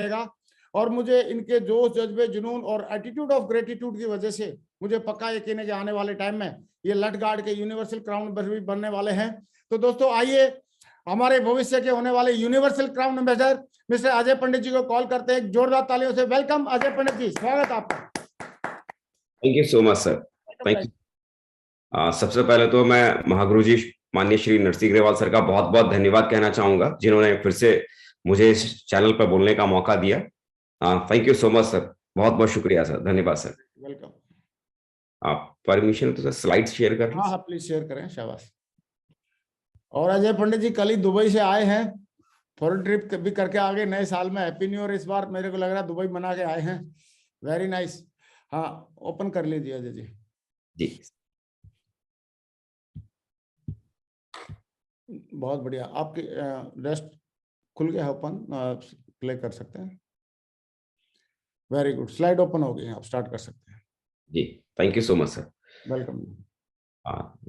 रहेगा। और मुझे इनके जोश, जज्बे, जुनून और एटीट्यूड ऑफ ग्रेटिट्यूड की वजह से मुझे पक्का यकीन है कि आने वाले टाइम में ये लठ गार्ड के यूनिवर्सल क्राउन भी बनने वाले हैं। तो दोस्तों आइए हमारे भविष्य के होने वाले universal crown ambassador mister Ajay Pandit ji को कॉल करते हैं। जोरदार तालियों से वेलकम अजय पंडित जी, स्वागत आपका। Thank you so much sir, thank you. सबसे पहले तो मैं महागुरु जी माननीय श्री नरसिंह ग्रेवाल सर का बहुत बहुत धन्यवाद कहना चाहूंगा, जिन्होंने फिर से मुझे इस चैनल पर बोलने का मौका दिया। Thank you so much sir, बहुत बहुत शुक्रिया सर, धन्यवाद सर। वेलकम। आप परमिशन तो सर स्लाइड्स शेयर कर। हाँ प्लीज शेयर करें, शाबाश। और अजय पंडित जी कल ही दुबई से आए हैं, फॉरेन ट्रिप भी करके आ गए नए साल में। हैप्पी न्यू ईयर इस बार मेरे को लग रहा है दुबई मना के आए हैं। Very nice. हाँ ओपन कर लीजिए अजय जी। जी बहुत बढ़िया, आपकी रेस्ट खुल गया है, ओपन प्ले कर सकते हैं। वेरी गुड, स्लाइड ओपन हो गई, आप स्टार्ट कर सकते हैं। जी, thank you so much sir, welcome.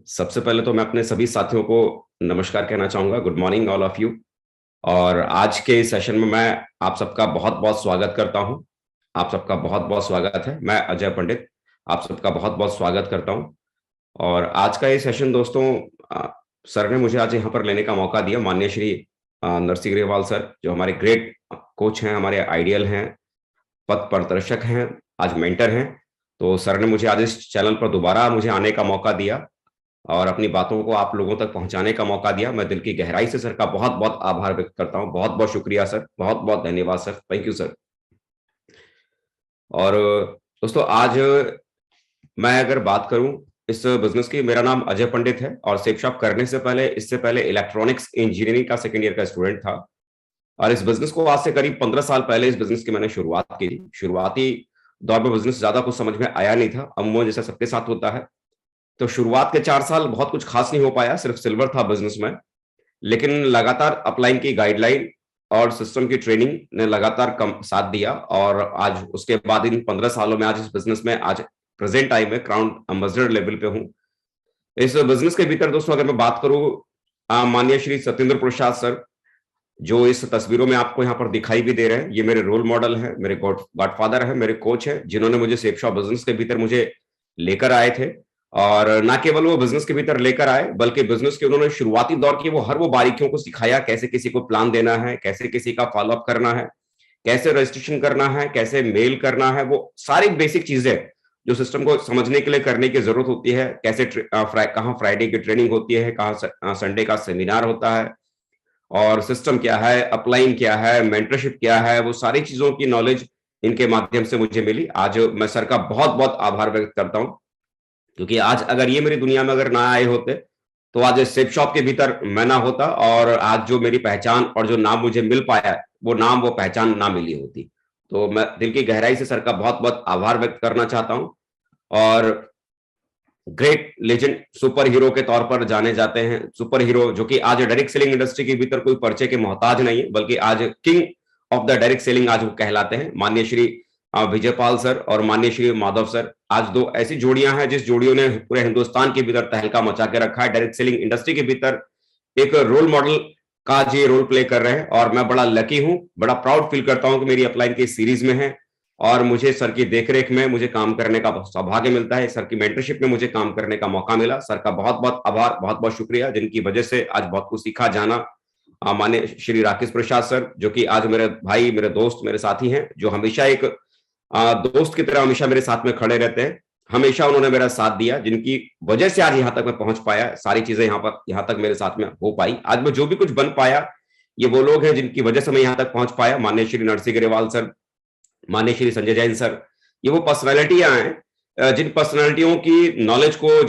सबसे पहले तो मैं अपने सभी साथियों को नमस्कार कहना चाहूंगा, good morning all of you. और आज के इस सेशन में मैं आप सबका बहुत बहुत स्वागत करता हूं। आप सबका बहुत बहुत स्वागत है। मैं अजय पंडित आप सबका बहुत बहुत स्वागत करता हूं। और आज का ये सेशन दोस्तों, सर ने मुझे आज यहाँ पर लेने का मौका दिया, माननीय श्री नरसिंह ग्रेवाल सर, जो हमारे ग्रेट कोच हैं, हमारे आइडियल हैं, पथ प्रदर्शक हैं, आज मेंटर हैं। तो सर ने मुझे आज इस चैनल पर दोबारा मुझे आने का मौका दिया और अपनी बातों को आप लोगों तक पहुंचाने का मौका दिया। मैं दिल की गहराई से सर का बहुत बहुत आभार व्यक्त करता हूं। बहुत बहुत शुक्रिया सर, बहुत बहुत धन्यवाद सर, थैंक यू सर। और दोस्तों आज मैं अगर बात करूं इस बिजनेस की, मेरा नाम अजय पंडित है और सेप शॉप करने से पहले, इससे पहले इलेक्ट्रॉनिक्स इंजीनियरिंग का सेकंड ईयर का स्टूडेंट था। और इस बिजनेस को आज से करीब 15 साल पहले इस बिजनेस की मैंने शुरुआत की थी। शुरुआती दौर में बिजनेस ज्यादा कुछ समझ में आया नहीं था, अमूमन जैसा सबके साथ होता है। तो शुरुआत के 4 साल बहुत कुछ खास नहीं हो पाया, सिर्फ सिल्वर था बिजनेस में। लेकिन लगातार अपलाइन की गाइडलाइन और सिस्टम की ट्रेनिंग ने लगातार कम साथ दिया। और आज उसके बाद इन 15 सालों में आज इस बिजनेस में आज प्रेजेंट टाइम में क्राउन एम्बेसडर लेवल पे हूं। इस बिजनेस के भीतर दोस्तों अगर मैं बात करूं, माननीय श्री सत्येंद्र प्रसाद सर, जो इस तस्वीरों में आपको यहाँ पर दिखाई भी दे रहे हैं, ये मेरे रोल मॉडल है, मेरे गॉडफादर है, मेरे कोच है, जिन्होंने मुझे सेप शॉप बिजनेस के भीतर मुझे लेकर आए थे। और ना केवल वो बिजनेस के भीतर लेकर आए, बल्कि बिजनेस के उन्होंने शुरुआती दौर की हर वो बारीकियों को सिखाया, कैसे किसी को प्लान देना है, कैसे किसी का फॉलोअप करना है, कैसे रजिस्ट्रेशन करना है, कैसे मेल करना है, वो सारी बेसिक चीजें जो सिस्टम को समझने के लिए करने की जरूरत होती है। कैसे कहाँ फ्राइडे की ट्रेनिंग होती है, कहाँ संडे का सेमिनार होता है, और सिस्टम क्या है, अपलाइन क्या है, मेंटरशिप क्या है, वो सारी चीजों की नॉलेज इनके माध्यम से मुझे मिली। आज मैं सर का बहुत बहुत आभार व्यक्त करता हूं, क्योंकि आज अगर ये मेरी दुनिया में अगर ना आए होते तो आज सेप शॉप के भीतर मैं ना होता, और आज जो मेरी पहचान और जो नाम मुझे मिल पाया, वो नाम वो पहचान ना मिली होती। तो मैं दिल की गहराई से सर का बहुत बहुत आभार व्यक्त करना चाहता हूं। और ग्रेट लेजेंड सुपर हीरो के तौर पर जाने जाते हैं, सुपर हीरो जो कि आज डायरेक्ट सेलिंग इंडस्ट्री के भीतर कोई परिचय के मोहताज नहीं है, बल्कि आज king of the direct selling आज वो कहलाते हैं। माननीय श्री विजयपाल सर और माननीय श्री माधव सर, आज दो ऐसी जोड़ियां हैं जिस जोड़ियों ने पूरे हिंदुस्तान के भीतर तहलका मचा के रखा है। डायरेक्ट सेलिंग इंडस्ट्री के भीतर एक रोल मॉडल का जी रोल प्ले कर रहे हैं, और मैं बड़ा लकी हूं, बड़ा प्राउड फील करता हूं कि मेरी अपलाइन की सीरीज में है और मुझे सर की देखरेख में मुझे काम करने का सौभाग्य मिलता है। सर की मेंटरशिप में मुझे काम करने का मौका मिला। सर का बहुत बहुत आभार, बहुत बहुत शुक्रिया, जिनकी वजह से आज बहुत कुछ सीखा जाना। माननीय श्री राकेश प्रसाद सर, जो कि आज मेरे भाई, मेरे दोस्त, मेरे साथी हैं, जो हमेशा एक दोस्त की तरह हमेशा मेरे साथ में खड़े रहते हैं। हमेशा उन्होंने मेरा साथ दिया, जिनकी वजह से आज यहाँ तक मैं पहुंच पाया, सारी चीजें यहाँ तक मेरे साथ में हो पाई। आज मैं जो भी कुछ बन पाया, ये वो लोग हैं जिनकी वजह से मैं यहाँ तक पहुंच पाया। माननीय श्री नरसिंह ग्रेवाल सर, माननीय श्री संजय जैन सर, ये वो पर्सनालिटियां हैं जिन पर्सनालिटियों की नॉलेज को,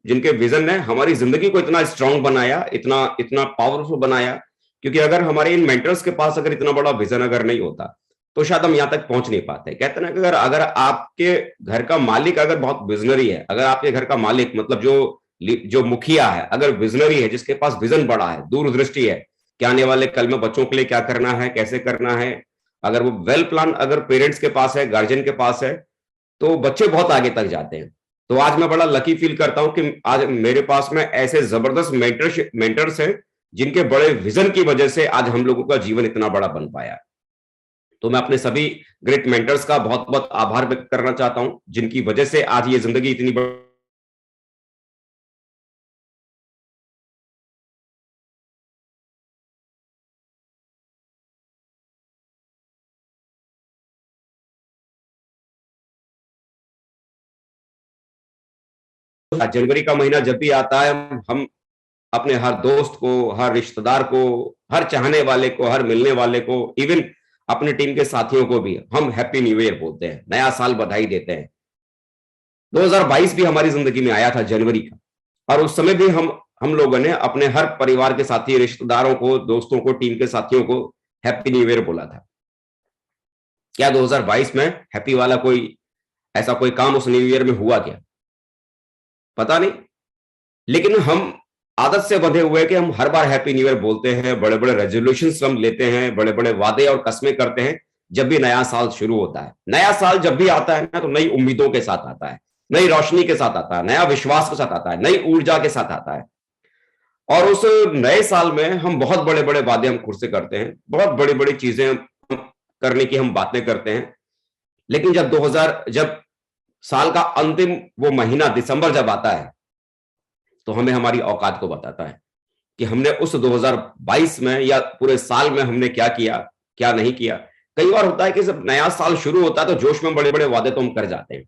जिनके विजन ने हमारी जिंदगी को इतना स्ट्रांग बनाया, इतना इतना पावरफुल बनाया। क्योंकि अगर हमारे इन मेंटर्स के पास अगर इतना बड़ा विजन अगर नहीं होता तो शायद हम यहाँ तक पहुंच नहीं पाते। कहते हैं ना कि अगर आपके घर का मालिक अगर बहुत विजनरी है, अगर आपके घर का मालिक मतलब जो मुखिया है अगर विजनरी है, जिसके पास विजन बड़ा है, दूरदृष्टि है कि आने वाले कल में बच्चों के लिए क्या करना है, कैसे करना है, अगर वो वेल प्लान अगर पेरेंट्स के पास है, गार्जियन के पास है, तो बच्चे बहुत आगे तक जाते हैं। तो आज मैं बड़ा लकी फील करता हूं कि आज मेरे पास में ऐसे जबरदस्त मेंटर्स हैं जिनके बड़े विजन की वजह से आज हम लोगों का जीवन इतना बड़ा बन पाया। तो मैं अपने सभी ग्रेट मेंटर्स का बहुत बहुत आभार व्यक्त करना चाहता हूं, जिनकी वजह से आज ये जिंदगी इतनी जनवरी का महीना जब भी आता है, हम अपने हर दोस्त को, हर रिश्तेदार को, हर चाहने वाले को, हर मिलने वाले को, इवन अपने टीम के साथियों को भी हम हैप्पी न्यू ईयर बोलते हैं, नया साल बधाई देते हैं। 2022 भी हमारी जिंदगी में आया था जनवरी का, और उस समय भी हम लोगों ने अपने हर परिवार के साथी, रिश्तेदारों को, दोस्तों को, टीम के साथियों को हैप्पी न्यू ईयर बोला था। क्या 2022 में हैप्पी वाला कोई ऐसा कोई काम उस न्यू ईयर में हुआ क्या? पता नहीं, लेकिन हम आदत से बंधे हुए कि हम हर बार हैप्पी न्यू ईयर बोलते हैं, बड़े बड़े रेजोल्यूशंस हम लेते हैं, बड़े बड़े वादे और कस्में करते हैं जब भी नया साल शुरू होता है। नया साल जब भी आता है ना, तो नई उम्मीदों के साथ आता है, नई रोशनी के साथ आता है, नया विश्वास के साथ आता है, नई ऊर्जा के साथ आता है। और उस नए साल में हम बहुत बड़े बड़े वादे हम खुद से करते हैं, बहुत बड़ी बड़ी चीजें करने की हम बातें करते हैं। लेकिन जब साल का अंतिम वो महीना दिसंबर जब आता है, तो हमें हमारी औकात को बताता है कि हमने उस 2022 में या पूरे साल में हमने क्या किया, क्या नहीं किया। कई बार होता है कि जब नया साल शुरू होता है तो जोश में बड़े बड़े वादे तो हम कर जाते हैं,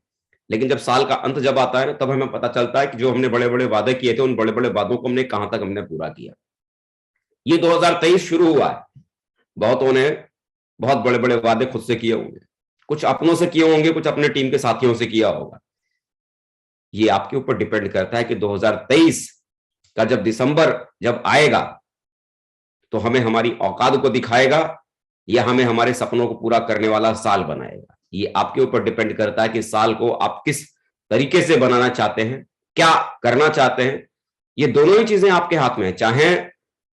लेकिन जब साल का अंत जब आता है ना, तब हमें पता चलता है कि जो हमने बड़े बड़े वादे किए थे, उन बड़े बड़े वादों को हमने कहां तक हमने पूरा किया। ये 2023 शुरू हुआ है, बहुतों ने बहुत बड़े बड़े वादे खुद से किए होंगे, कुछ अपनों से किए होंगे, कुछ अपने टीम के साथियों से किया होगा। ये आपके ऊपर डिपेंड करता है कि 2023 का जब दिसंबर जब आएगा, तो हमें हमारी औकात को दिखाएगा या हमें हमारे सपनों को पूरा करने वाला साल बनाएगा। ये आपके ऊपर डिपेंड करता है कि साल को आप किस तरीके से बनाना चाहते हैं, क्या करना चाहते हैं। ये दोनों ही चीजें आपके हाथ में है। चाहे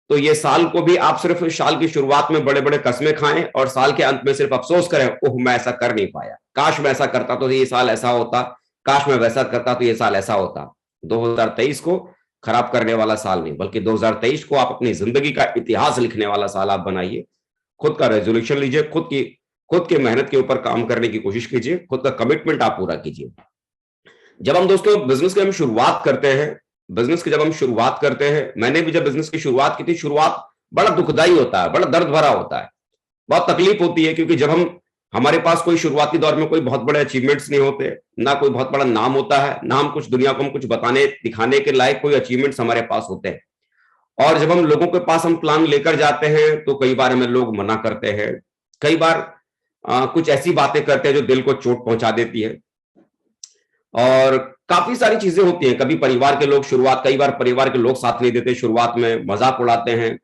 तो ये साल को भी आप सिर्फ साल की शुरुआत में बड़े बड़े कस्में खाएं और साल के अंत में सिर्फ अफसोस करें, ओह मैं ऐसा कर नहीं पाया, काश मैं ऐसा करता तो ये साल ऐसा होता, काश मैं वैसा करता तो ये साल ऐसा होता। 2023 को खराब करने वाला साल नहीं, बल्कि 2023 को आप अपनी जिंदगी का इतिहास लिखने वाला साल आप बनाइए। खुद का रेजोल्यूशन लीजिए, खुद की मेहनत के ऊपर काम करने की कोशिश कीजिए, खुद का कमिटमेंट आप पूरा कीजिए। जब हम दोस्तों बिजनेस की हम शुरुआत करते हैं, मैंने भी जब बिजनेस की शुरुआत की थी, शुरुआत बड़ा दुखदाई होता है, बड़ा दर्द भरा होता है, बहुत तकलीफ होती है, क्योंकि जब हमारे पास कोई शुरुआती दौर में कोई बहुत बड़े अचीवमेंट्स नहीं होते, ना कोई बहुत बड़ा नाम होता है, ना हम कुछ दुनिया को हम कुछ बताने दिखाने के लायक कोई अचीवमेंट्स हमारे पास होते हैं। और जब हम लोगों के पास हम प्लान लेकर जाते हैं, तो कई बार हमें लोग मना करते हैं, कई बार कुछ ऐसी बातें करते हैं जो दिल को चोट पहुंचा देती है, और काफी सारी चीजें होती हैं। कई बार परिवार के लोग साथ नहीं देते, शुरुआत में मजाक उड़ाते हैं,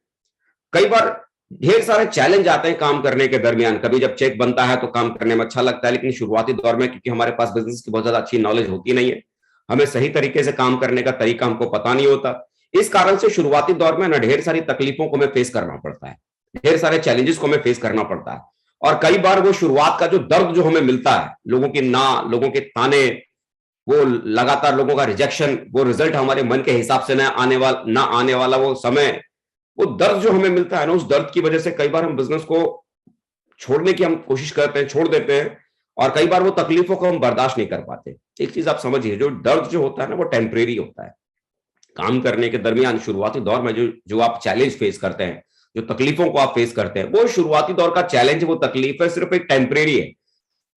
कई बार ढेर सारे चैलेंज आते हैं काम करने के दरमियान। कभी जब चेक बनता है तो काम करने में अच्छा लगता है, लेकिन शुरुआती दौर में क्योंकि हमारे पास बिजनेस की बहुत ज्यादा अच्छी नॉलेज होती नहीं है, हमें सही तरीके से काम करने का तरीका हमको पता नहीं होता, इस कारण से शुरुआती दौर में ना ढेर सारी तकलीफों को हमें फेस करना पड़ता है, ढेर सारे चैलेंजेस को हमें फेस करना पड़ता है। और कई बार वो शुरुआत का जो दर्द जो हमें मिलता है, लोगों के ताने, वो लगातार लोगों का रिजेक्शन, वो रिजल्ट हमारे मन के हिसाब से ना आने वाला वो समय, वो दर्द जो हमें मिलता है ना, उस दर्द की वजह से कई बार हम बिजनेस को छोड़ने की हम कोशिश करते हैं, छोड़ देते हैं, और कई बार वो तकलीफों को हम बर्दाश्त नहीं कर पाते। एक चीज आप समझिए, जो दर्द जो होता है ना, वो टेम्परेरी होता है। काम करने के दरमियान शुरुआती दौर में जो आप चैलेंज फेस करते हैं, जो तकलीफों को आप फेस करते हैं, वो शुरुआती दौर का चैलेंज, वो तकलीफ है, सिर्फ एक टेम्परेरी है।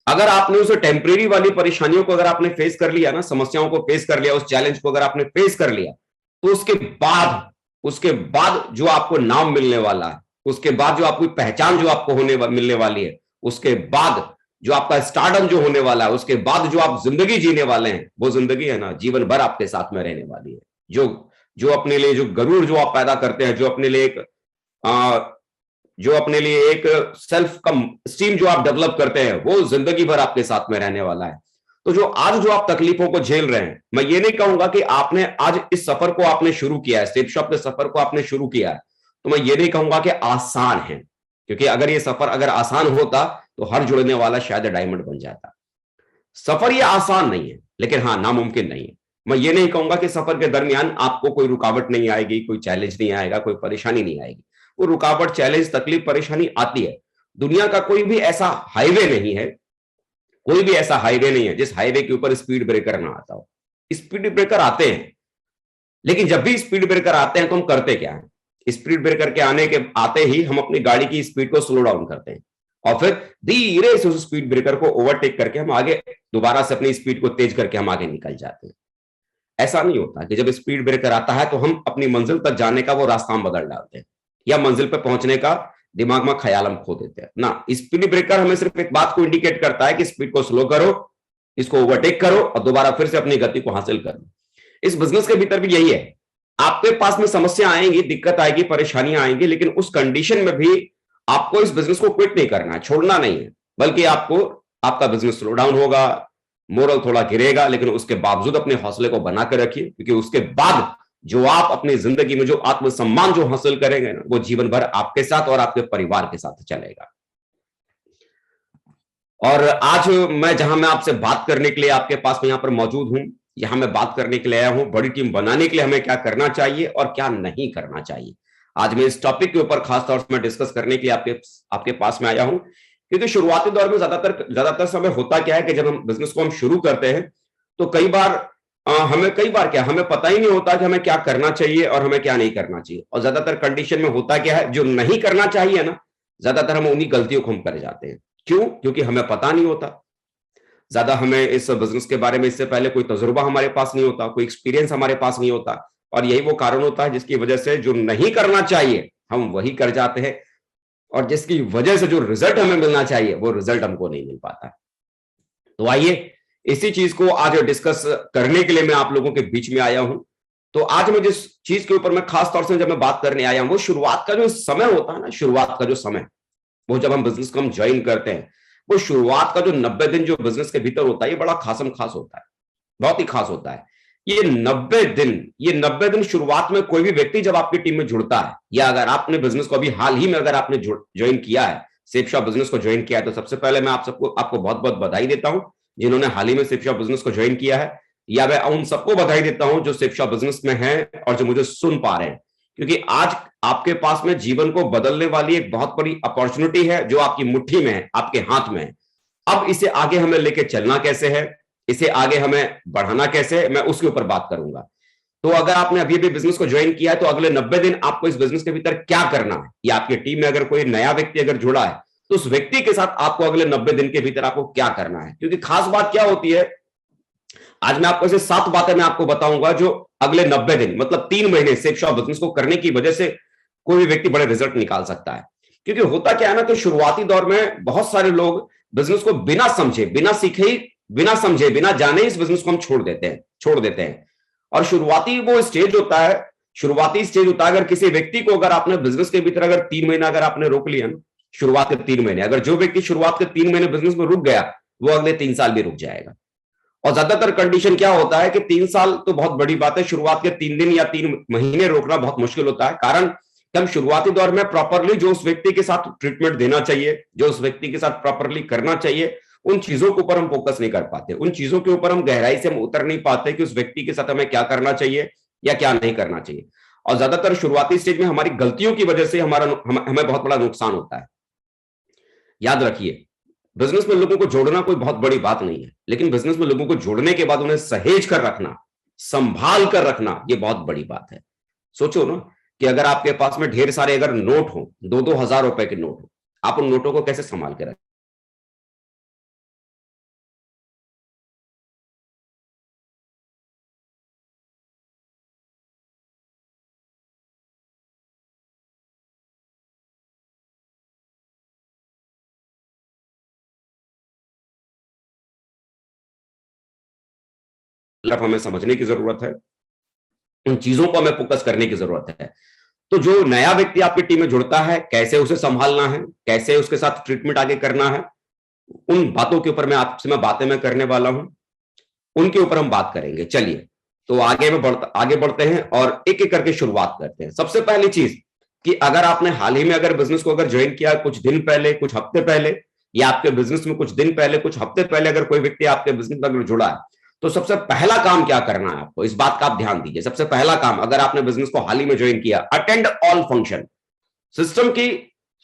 अगर आपने उस टेम्परेरी वाली परेशानियों को अगर आपने फेस कर लिया ना, समस्याओं को फेस कर लिया, उस चैलेंज को अगर आपने फेस कर लिया, तो उसके बाद जो आपको नाम मिलने वाला है, उसके बाद जो आपकी पहचान जो आपको मिलने वाली है, उसके बाद जो आपका स्टारडम जो होने वाला है, उसके बाद जो आप जिंदगी जीने वाले हैं, वो जिंदगी है ना, जीवन भर आपके साथ में रहने वाली है। जो अपने लिए जो गरूर जो आप पैदा करते हैं, जो अपने लिए एक सेल्फ कम स्टीम जो आप डेवलप करते हैं, वो जिंदगी भर आपके साथ में रहने वाला है। तो जो आप तकलीफों को झेल रहे हैं, मैं ये नहीं कहूंगा कि आपने आज इस सफर को आपने शुरू किया है, स्टेप शॉप के सफर को आपने शुरू किया है, तो मैं ये नहीं कहूंगा कि आसान है, क्योंकि अगर ये सफर अगर आसान होता तो हर जुड़ने वाला शायद डायमंड बन जाता। सफर ये आसान नहीं है, लेकिन हाँ, नामुमकिन नहीं है। मैं ये नहीं कहूंगा कि सफर के दरमियान आपको कोई रुकावट नहीं आएगी, कोई चैलेंज नहीं आएगा, कोई परेशानी नहीं आएगी। वो रुकावट, चैलेंज, तकलीफ, परेशानी आती है, दुनिया का कोई भी ऐसा हाईवे नहीं है, कोई भी ऐसा हाईवे नहीं है जिस हाईवे के ऊपर स्पीड ब्रेकर ना आता हो। स्पीड ब्रेकर आते हैं, लेकिन जब भी स्पीड ब्रेकर आते हैं तो हम करते क्या है? स्पीड ब्रेकर के आते ही हम अपनी गाड़ी की स्पीड को स्लो डाउन करते हैं और फिर धीरे से उस स्पीड ब्रेकर को ओवरटेक करके हम आगे दोबारा से अपनी स्पीड को तेज करके हम आगे निकल जाते हैं। ऐसा नहीं होता कि जब स्पीड ब्रेकर आता है तो हम अपनी मंजिल तक जाने का वो रास्ता हम बदल डालते हैं या मंजिल पर पहुंचने का दिमाग में ख्याल हम खो देते हैं ना। स्पीड ब्रेकर हमें सिर्फ एक बात को इंडिकेट करता है कि स्पीड को स्लो करो, इसको ओवरटेक करो और दोबारा फिर से अपनी गति को हासिल करो। इस बिजनेस के भीतर भी यही है, आपके पास में समस्या आएंगी, दिक्कत आएगी, परेशानियां आएंगी, लेकिन उस कंडीशन में भी आपको इस बिजनेस को क्विट नहीं करना है, छोड़ना नहीं है, बल्कि आपका बिजनेस स्लो डाउन होगा, मोरल थोड़ा गिरेगा, लेकिन उसके बावजूद अपने हौसले को बनाकर रखिए, क्योंकि उसके बाद जो आप अपनी जिंदगी में जो आत्मसम्मान जो हासिल करेंगे ना, वो जीवन भर आपके साथ और आपके परिवार के साथ चलेगा। और आज मैं आपसे बात करने के लिए आपके पास में यहां पर मौजूद हूं, यहां मैं बात करने के लिए आया हूं, बड़ी टीम बनाने के लिए हमें क्या करना चाहिए और क्या नहीं करना चाहिए। आज मैं इस टॉपिक के ऊपर खासतौर से मैं डिस्कस करने के लिए आपके पास में आया हूं, क्योंकि शुरुआती दौर में ज्यादातर समय होता क्या है कि जब हम बिजनेस को शुरू करते हैं तो कई बार हमें पता ही नहीं होता कि हमें क्या करना चाहिए और हमें क्या नहीं करना चाहिए। और ज्यादातर कंडीशन में होता क्या है, जो नहीं करना चाहिए ना, ज्यादातर हम उन्हीं गलतियों को हम कर जाते हैं। क्यों? क्योंकि हमें पता नहीं होता, ज्यादा हमें इस बिजनेस के बारे में इससे पहले कोई तजुर्बा हमारे पास नहीं होता, कोई एक्सपीरियंस हमारे पास नहीं होता, और यही वो कारण होता है जिसकी वजह से जो नहीं करना चाहिए हम वही कर जाते हैं, और जिसकी वजह से जो रिजल्ट हमें मिलना चाहिए वो रिजल्ट हमको नहीं मिल पाता। तो आइए इसी चीज को आज डिस्कस करने के लिए मैं आप लोगों के बीच में आया हूं। तो आज मैं जिस चीज के ऊपर मैं खास तौर से जब मैं बात करने आया हूं, वो शुरुआत का जो समय होता है ना, शुरुआत का जो समय, वो जब हम बिजनेस को हम ज्वाइन करते हैं, वो शुरुआत का जो 90 दिन जो बिजनेस के भीतर होता है, ये बड़ा खास होता है, बहुत ही खास होता है। ये 90 दिन शुरुआत में कोई भी व्यक्ति जब आपकी टीम में जुड़ता है, या अगर आपने बिजनेस को अभी हाल ही में अगर आपने ज्वाइन किया है, सेफशॉप बिजनेस को ज्वाइन किया है, तो सबसे पहले मैं आपको बहुत बहुत बधाई देता हूं जिन्होंने हाल ही में सेफशॉप बिजनेस को ज्वाइन किया है, या मैं उन सबको बधाई देता हूं जो सेफशॉप बिजनेस में हैं और जो मुझे सुन पा रहे हैं, क्योंकि आज आपके पास में जीवन को बदलने वाली एक बहुत बड़ी अपॉर्चुनिटी है जो आपकी मुट्ठी में है, आपके हाथ में है। अब इसे आगे हमें लेके चलना कैसे है, इसे आगे हमें बढ़ाना कैसे है, मैं उसके ऊपर बात करूंगा। तो अगर आपने अभी भी बिजनेस को ज्वाइन किया है तो अगले 90 दिन आपको इस बिजनेस के भीतर क्या करना है, या आपकी टीम में अगर कोई नया व्यक्ति अगर जुड़ा है तो उस व्यक्ति के साथ आपको अगले 90 दिन के भीतर आपको क्या करना है। क्योंकि खास बात क्या होती है, आज मैं आपको ऐसे 7 बातें मैं आपको बताऊंगा जो अगले 90 दिन मतलब 3 महीने सेफशॉप बिजनेस को करने की वजह से कोई भी व्यक्ति बड़े रिजल्ट निकाल सकता है। क्योंकि होता क्या है ना, तो शुरुआती दौर में बहुत सारे लोग बिजनेस को बिना समझे, बिना सीखे, बिना समझे, बिना जाने इस बिजनेस को हम छोड़ देते हैं। और शुरुआती स्टेज होता है अगर किसी व्यक्ति को अगर आपने बिजनेस के भीतर अगर 3 महीना अगर आपने रोक लिया ना, शुरुआत के 3 महीने, अगर जो व्यक्ति शुरुआत के 3 महीने बिजनेस में रुक गया वो अगले 3 साल भी रुक जाएगा। और ज्यादातर कंडीशन क्या होता है कि 3 साल तो बहुत बड़ी बात है, शुरुआत के 3 दिन या 3 महीने रोकना बहुत मुश्किल होता है। कारण हम शुरुआती दौर में प्रॉपरली जो उस व्यक्ति के साथ ट्रीटमेंट देना चाहिए, जो उस व्यक्ति के साथ प्रॉपरली करना चाहिए, उन चीजों के ऊपर हम फोकस नहीं कर पाते, उन चीजों के ऊपर हम गहराई से हम उतर नहीं पाते कि उस व्यक्ति के साथ हमें क्या करना चाहिए या क्या नहीं करना चाहिए। और ज्यादातर शुरुआती स्टेज में हमारी गलतियों की वजह से हमें बहुत बड़ा नुकसान होता है। याद रखिए, बिजनेस में लोगों को जोड़ना कोई बहुत बड़ी बात नहीं है, लेकिन बिजनेस में लोगों को जोड़ने के बाद उन्हें सहेज कर रखना, संभाल कर रखना, ये बहुत बड़ी बात है। सोचो ना कि अगर आपके पास में ढेर सारे अगर नोट हो, 2-2 हजार रुपए के नोट हो, आप उन नोटों को कैसे संभाल के रखें? हमें समझने की जरूरत है, उन चीजों को हमें फोकस करने की जरूरत है। तो जो नया व्यक्ति आपकी टीम में जुड़ता है, कैसे उसे संभालना है, कैसे उसके साथ ट्रीटमेंट आगे करना है, उन बातों के ऊपर मैं बातें करने वाला हूं, उनके ऊपर हम बात करेंगे। चलिए तो आगे बढ़ते हैं और एक एक करके शुरुआत करते हैं। सबसे पहली चीज कि अगर आपने हाल ही में अगर बिजनेस को अगर ज्वाइन किया कुछ दिन पहले, कुछ हफ्ते पहले, या आपके बिजनेस में कुछ दिन पहले, कुछ हफ्ते पहले अगर कोई व्यक्ति आपके बिजनेस में अगर जुड़ा है, तो सबसे पहला काम क्या करना है आपको, इस बात का आप ध्यान दीजिए। सबसे पहला काम, अगर आपने बिजनेस को हाल ही में ज्वाइन किया, अटेंड ऑल फंक्शन। सिस्टम की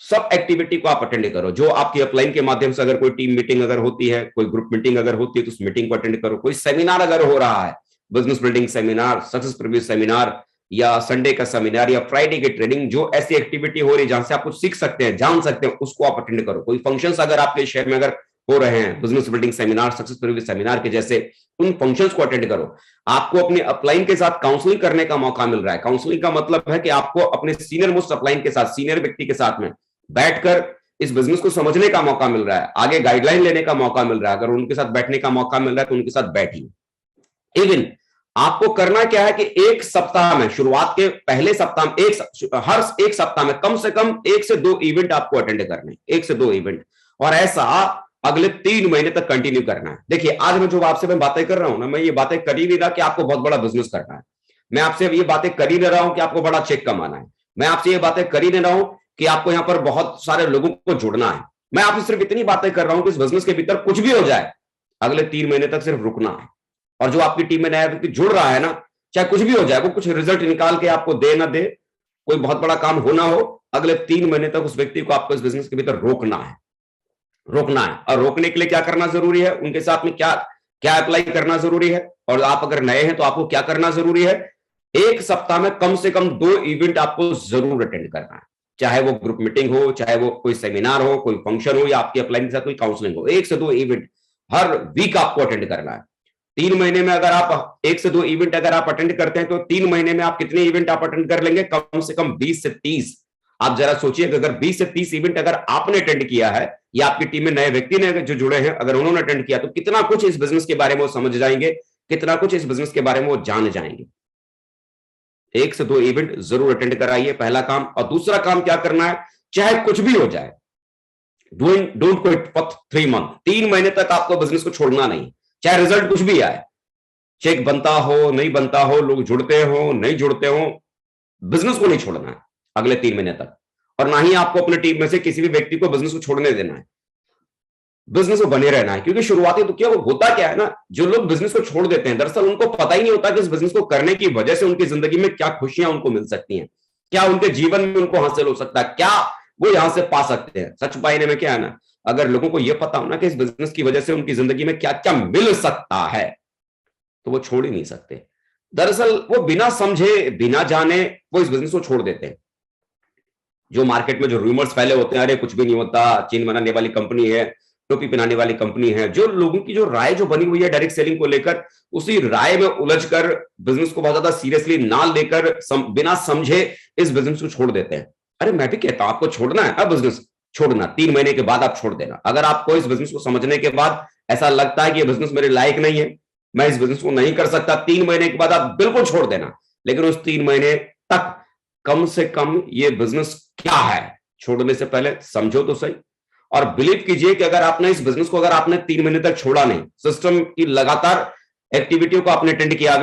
सब एक्टिविटी को आप अटेंड करो। जो आपकी अपलाइन के माध्यम से अगर कोई टीम मीटिंग अगर होती है, कोई ग्रुप मीटिंग अगर होती है, तो उस मीटिंग को अटेंड करो। कोई सेमिनार अगर हो रहा है, business building seminar, success preview seminar, या संडे का सेमिनार, या फ्राइडे की ट्रेनिंग, जो ऐसी एक्टिविटी हो रही है जहां से आप कुछ सीख सकते हैं, जान सकते हैं, उसको आप अटेंड करो। कोई फंक्शंस अगर आपके शहर में अगर हो रहे हैं, business building seminar, success preview seminar के जैसे, उन फंक्शंस को अटेंड करो। आपको अपने अपलाइन के साथ काउंसलिंग करने का मौका मिल रहा है। काउंसलिंग का मतलब है कि आपको अपने सीनियर मोस्ट अपलाइन के साथ, सीनियर व्यक्ति के साथ में बैठकर इस बिजनेस को समझने का मौका मिल रहा है, आगे गाइडलाइन लेने का मौका मिल रहा है। अगर उनके साथ बैठने का मौका मिल रहा है तो उनके साथ बैठिए। इवन आपको करना क्या है कि एक सप्ताह में, शुरुआत के पहले सप्ताह में, हर एक सप्ताह में कम से कम 1 से 2 इवेंट आपको अटेंड करने, 1 से 2 इवेंट, और ऐसा अगले 3 महीने तक कंटिन्यू करना है। देखिए, आज मैं जो आपसे मैं बातें कर रहा हूं ना, मैं ये बातें कर ही नहीं रहा कि आपको बहुत बड़ा बिजनेस करना है। मैं आपसे ये बातें कर ही नहीं रहा हूं कि आपको बड़ा चेक कमाना है। मैं आपसे ये बातें कर ही नहीं रहा हूं कि आपको यहां पर बहुत सारे लोगों को जुड़ना है। मैं आपसे सिर्फ इतनी बातें कर रहा हूं कि इस बिजनेस के भीतर कुछ भी हो जाए, अगले 3 महीने तक सिर्फ रुकना है। और जो आपकी टीम में नया व्यक्ति जुड़ रहा है ना, चाहे कुछ भी हो जाए, वो कुछ रिजल्ट निकाल के आपको दे ना दे, कोई बहुत बड़ा काम हो ना हो, अगले 3 महीने तक उस व्यक्ति को आपको इस बिजनेस के भीतर रोकना है, रोकना है। और रोकने के लिए क्या करना जरूरी है, उनके साथ में क्या क्या अप्लाई करना जरूरी है, और आप अगर नए हैं तो आपको क्या करना जरूरी है। एक सप्ताह में कम से कम 2 इवेंट आपको जरूर अटेंड करना है, चाहे वो ग्रुप मीटिंग हो, चाहे वो कोई सेमिनार हो, कोई फंक्शन हो, या आपकी अपलाइन के साथ कोई काउंसलिंग हो। 1 से 2 इवेंट हर वीक आपको अटेंड करना है। 3 महीने में अगर आप 1 से 2 इवेंट अगर आप अटेंड करते हैं तो 3 महीने में आप कितने इवेंट आप अटेंड कर लेंगे? कम से कम 20 से 30। आप जरा सोचिए कि अगर 20 से 30 इवेंट अगर आपने अटेंड किया है, या आपकी टीम में नए व्यक्ति ने जो जुड़े हैं अगर उन्होंने अटेंड किया, तो कितना कुछ इस बिजनेस के बारे में वो समझ जाएंगे, कितना कुछ इस बिजनेस के बारे में वो जान जाएंगे। 1 से 2 इवेंट जरूर अटेंड कराइए, पहला काम। और दूसरा काम क्या करना है, चाहे कुछ भी हो जाए, डोंट क्विट फॉर 3 मंथ। 3 महीने तक आपको बिजनेस को छोड़ना नहीं, चाहे रिजल्ट कुछ भी आए, चेक बनता हो नहीं बनता हो, लोग जुड़ते हो नहीं जुड़ते हो, बिजनेस को नहीं छोड़ना है अगले 3 महीने तक। और ना ही आपको अपने टीम में से किसी भी व्यक्ति को बिजनेस को छोड़ने देना है, बिजनेस को बने रहना है। क्योंकि शुरुआती तो क्या होता क्या है ना, जो लोग बिजनेस को छोड़ देते हैं, दरअसल उनको पता ही नहीं होता कि इस बिजनेस को करने की वजह से उनकी जिंदगी में क्या खुशियां उनको मिल सकती हैं, क्या उनके जीवन में उनको हासिल हो सकता है, क्या वो यहां से पा सकते हैं। सच पाने में क्या है ना, अगर लोगों को यह पता हो ना कि इस बिजनेस की वजह से उनकी जिंदगी में क्या क्या मिल सकता है, तो वो छोड़ ही नहीं सकते। दरअसल वो बिना समझे बिना जाने वो इस बिजनेस को छोड़ देते हैं। जो मार्केट में जो रूमर्स फैले होते हैं, अरे कुछ भी नहीं होता, चीन बनाने वाली कंपनी है, टोपी पहनाने वाली कंपनी है, जो लोगों की जो राय जो बनी हुई है डायरेक्ट सेलिंग को लेकर, उसी राय में उलझकर बिजनेस को बहुत ज्यादा सीरियसली ना लेकर बिना समझे इस बिजनेस को छोड़ देते हैं। अरे मैं भी कहता हूं आपको छोड़ना है, अब बिजनेस छोड़ना 3 महीने के बाद आप छोड़ देना। अगर आपको इस बिजनेस को समझने के बाद ऐसा लगता है कि ये बिजनेस मेरे लायक नहीं है, मैं इस बिजनेस को नहीं कर सकता, 3 महीने के बाद आप बिल्कुल छोड़ देना। लेकिन उस 3 महीने तक कम से कम ये बिजनेस क्या है, छोड़ने से पहले समझो तो सही। और बिलीव कीजिए कि अगर आपने इस बिजनेस को अगर आपने 3 महीने तक छोड़ा नहीं, सिस्टम की लगातार एक्टिविटियों को आपने अटेंड किया,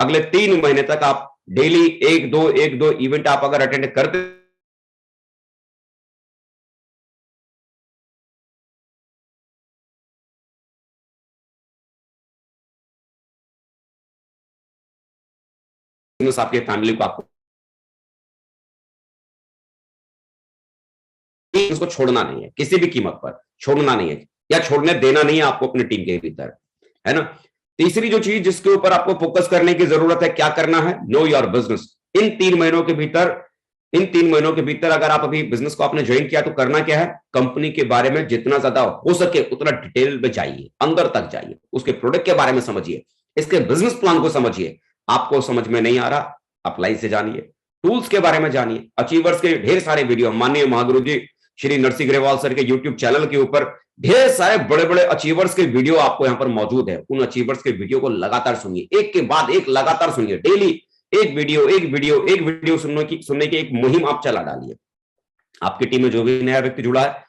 अगले 3 महीने तक आप डेली 1-2 इवेंट आप अगर अटेंड करते आपके फैमिली को, आपको इसको छोड़ना नहीं है, किसी भी कीमत पर छोड़ना नहीं है, या छोड़ने देना नहीं है आपको अपनी टीम के भीतर, है ना। तीसरी जो चीज जिसके ऊपर आपको फोकस करने की जरूरत है, क्या करना है, नो योर बिजनेस। इन 3 महीनों के भीतर, इन 3 महीनों के भीतर अगर आप अभी बिजनेस को आपने ज्वाइन किया तो करना क्या है, कंपनी के बारे में जितना ज्यादा हो सके उतना डिटेल में जाइए, अंदर तक जाइए, उसके प्रोडक्ट के बारे में समझिए, इसके बिजनेस प्लान को समझिए। आपको समझ में नहीं आ रहा, अपलाइन से जानिए, टूल्स के बारे में जानिए। अचीवर्स के ढेर सारे वीडियो माननीय महागुरु जी श्री नरसिंह ग्रेवाल सर के यूट्यूब चैनल के ऊपर ढेर सारे बड़े बड़े अचीवर्स के वीडियो आपको यहां पर मौजूद है। उन अचीवर्स के वीडियो को लगातार सुनिए, एक के बाद एक लगातार सुनिए, डेली एक वीडियो सुनने की एक मुहिम आप चला डालिए। आपकी टीम में जो भी नया व्यक्ति जुड़ा है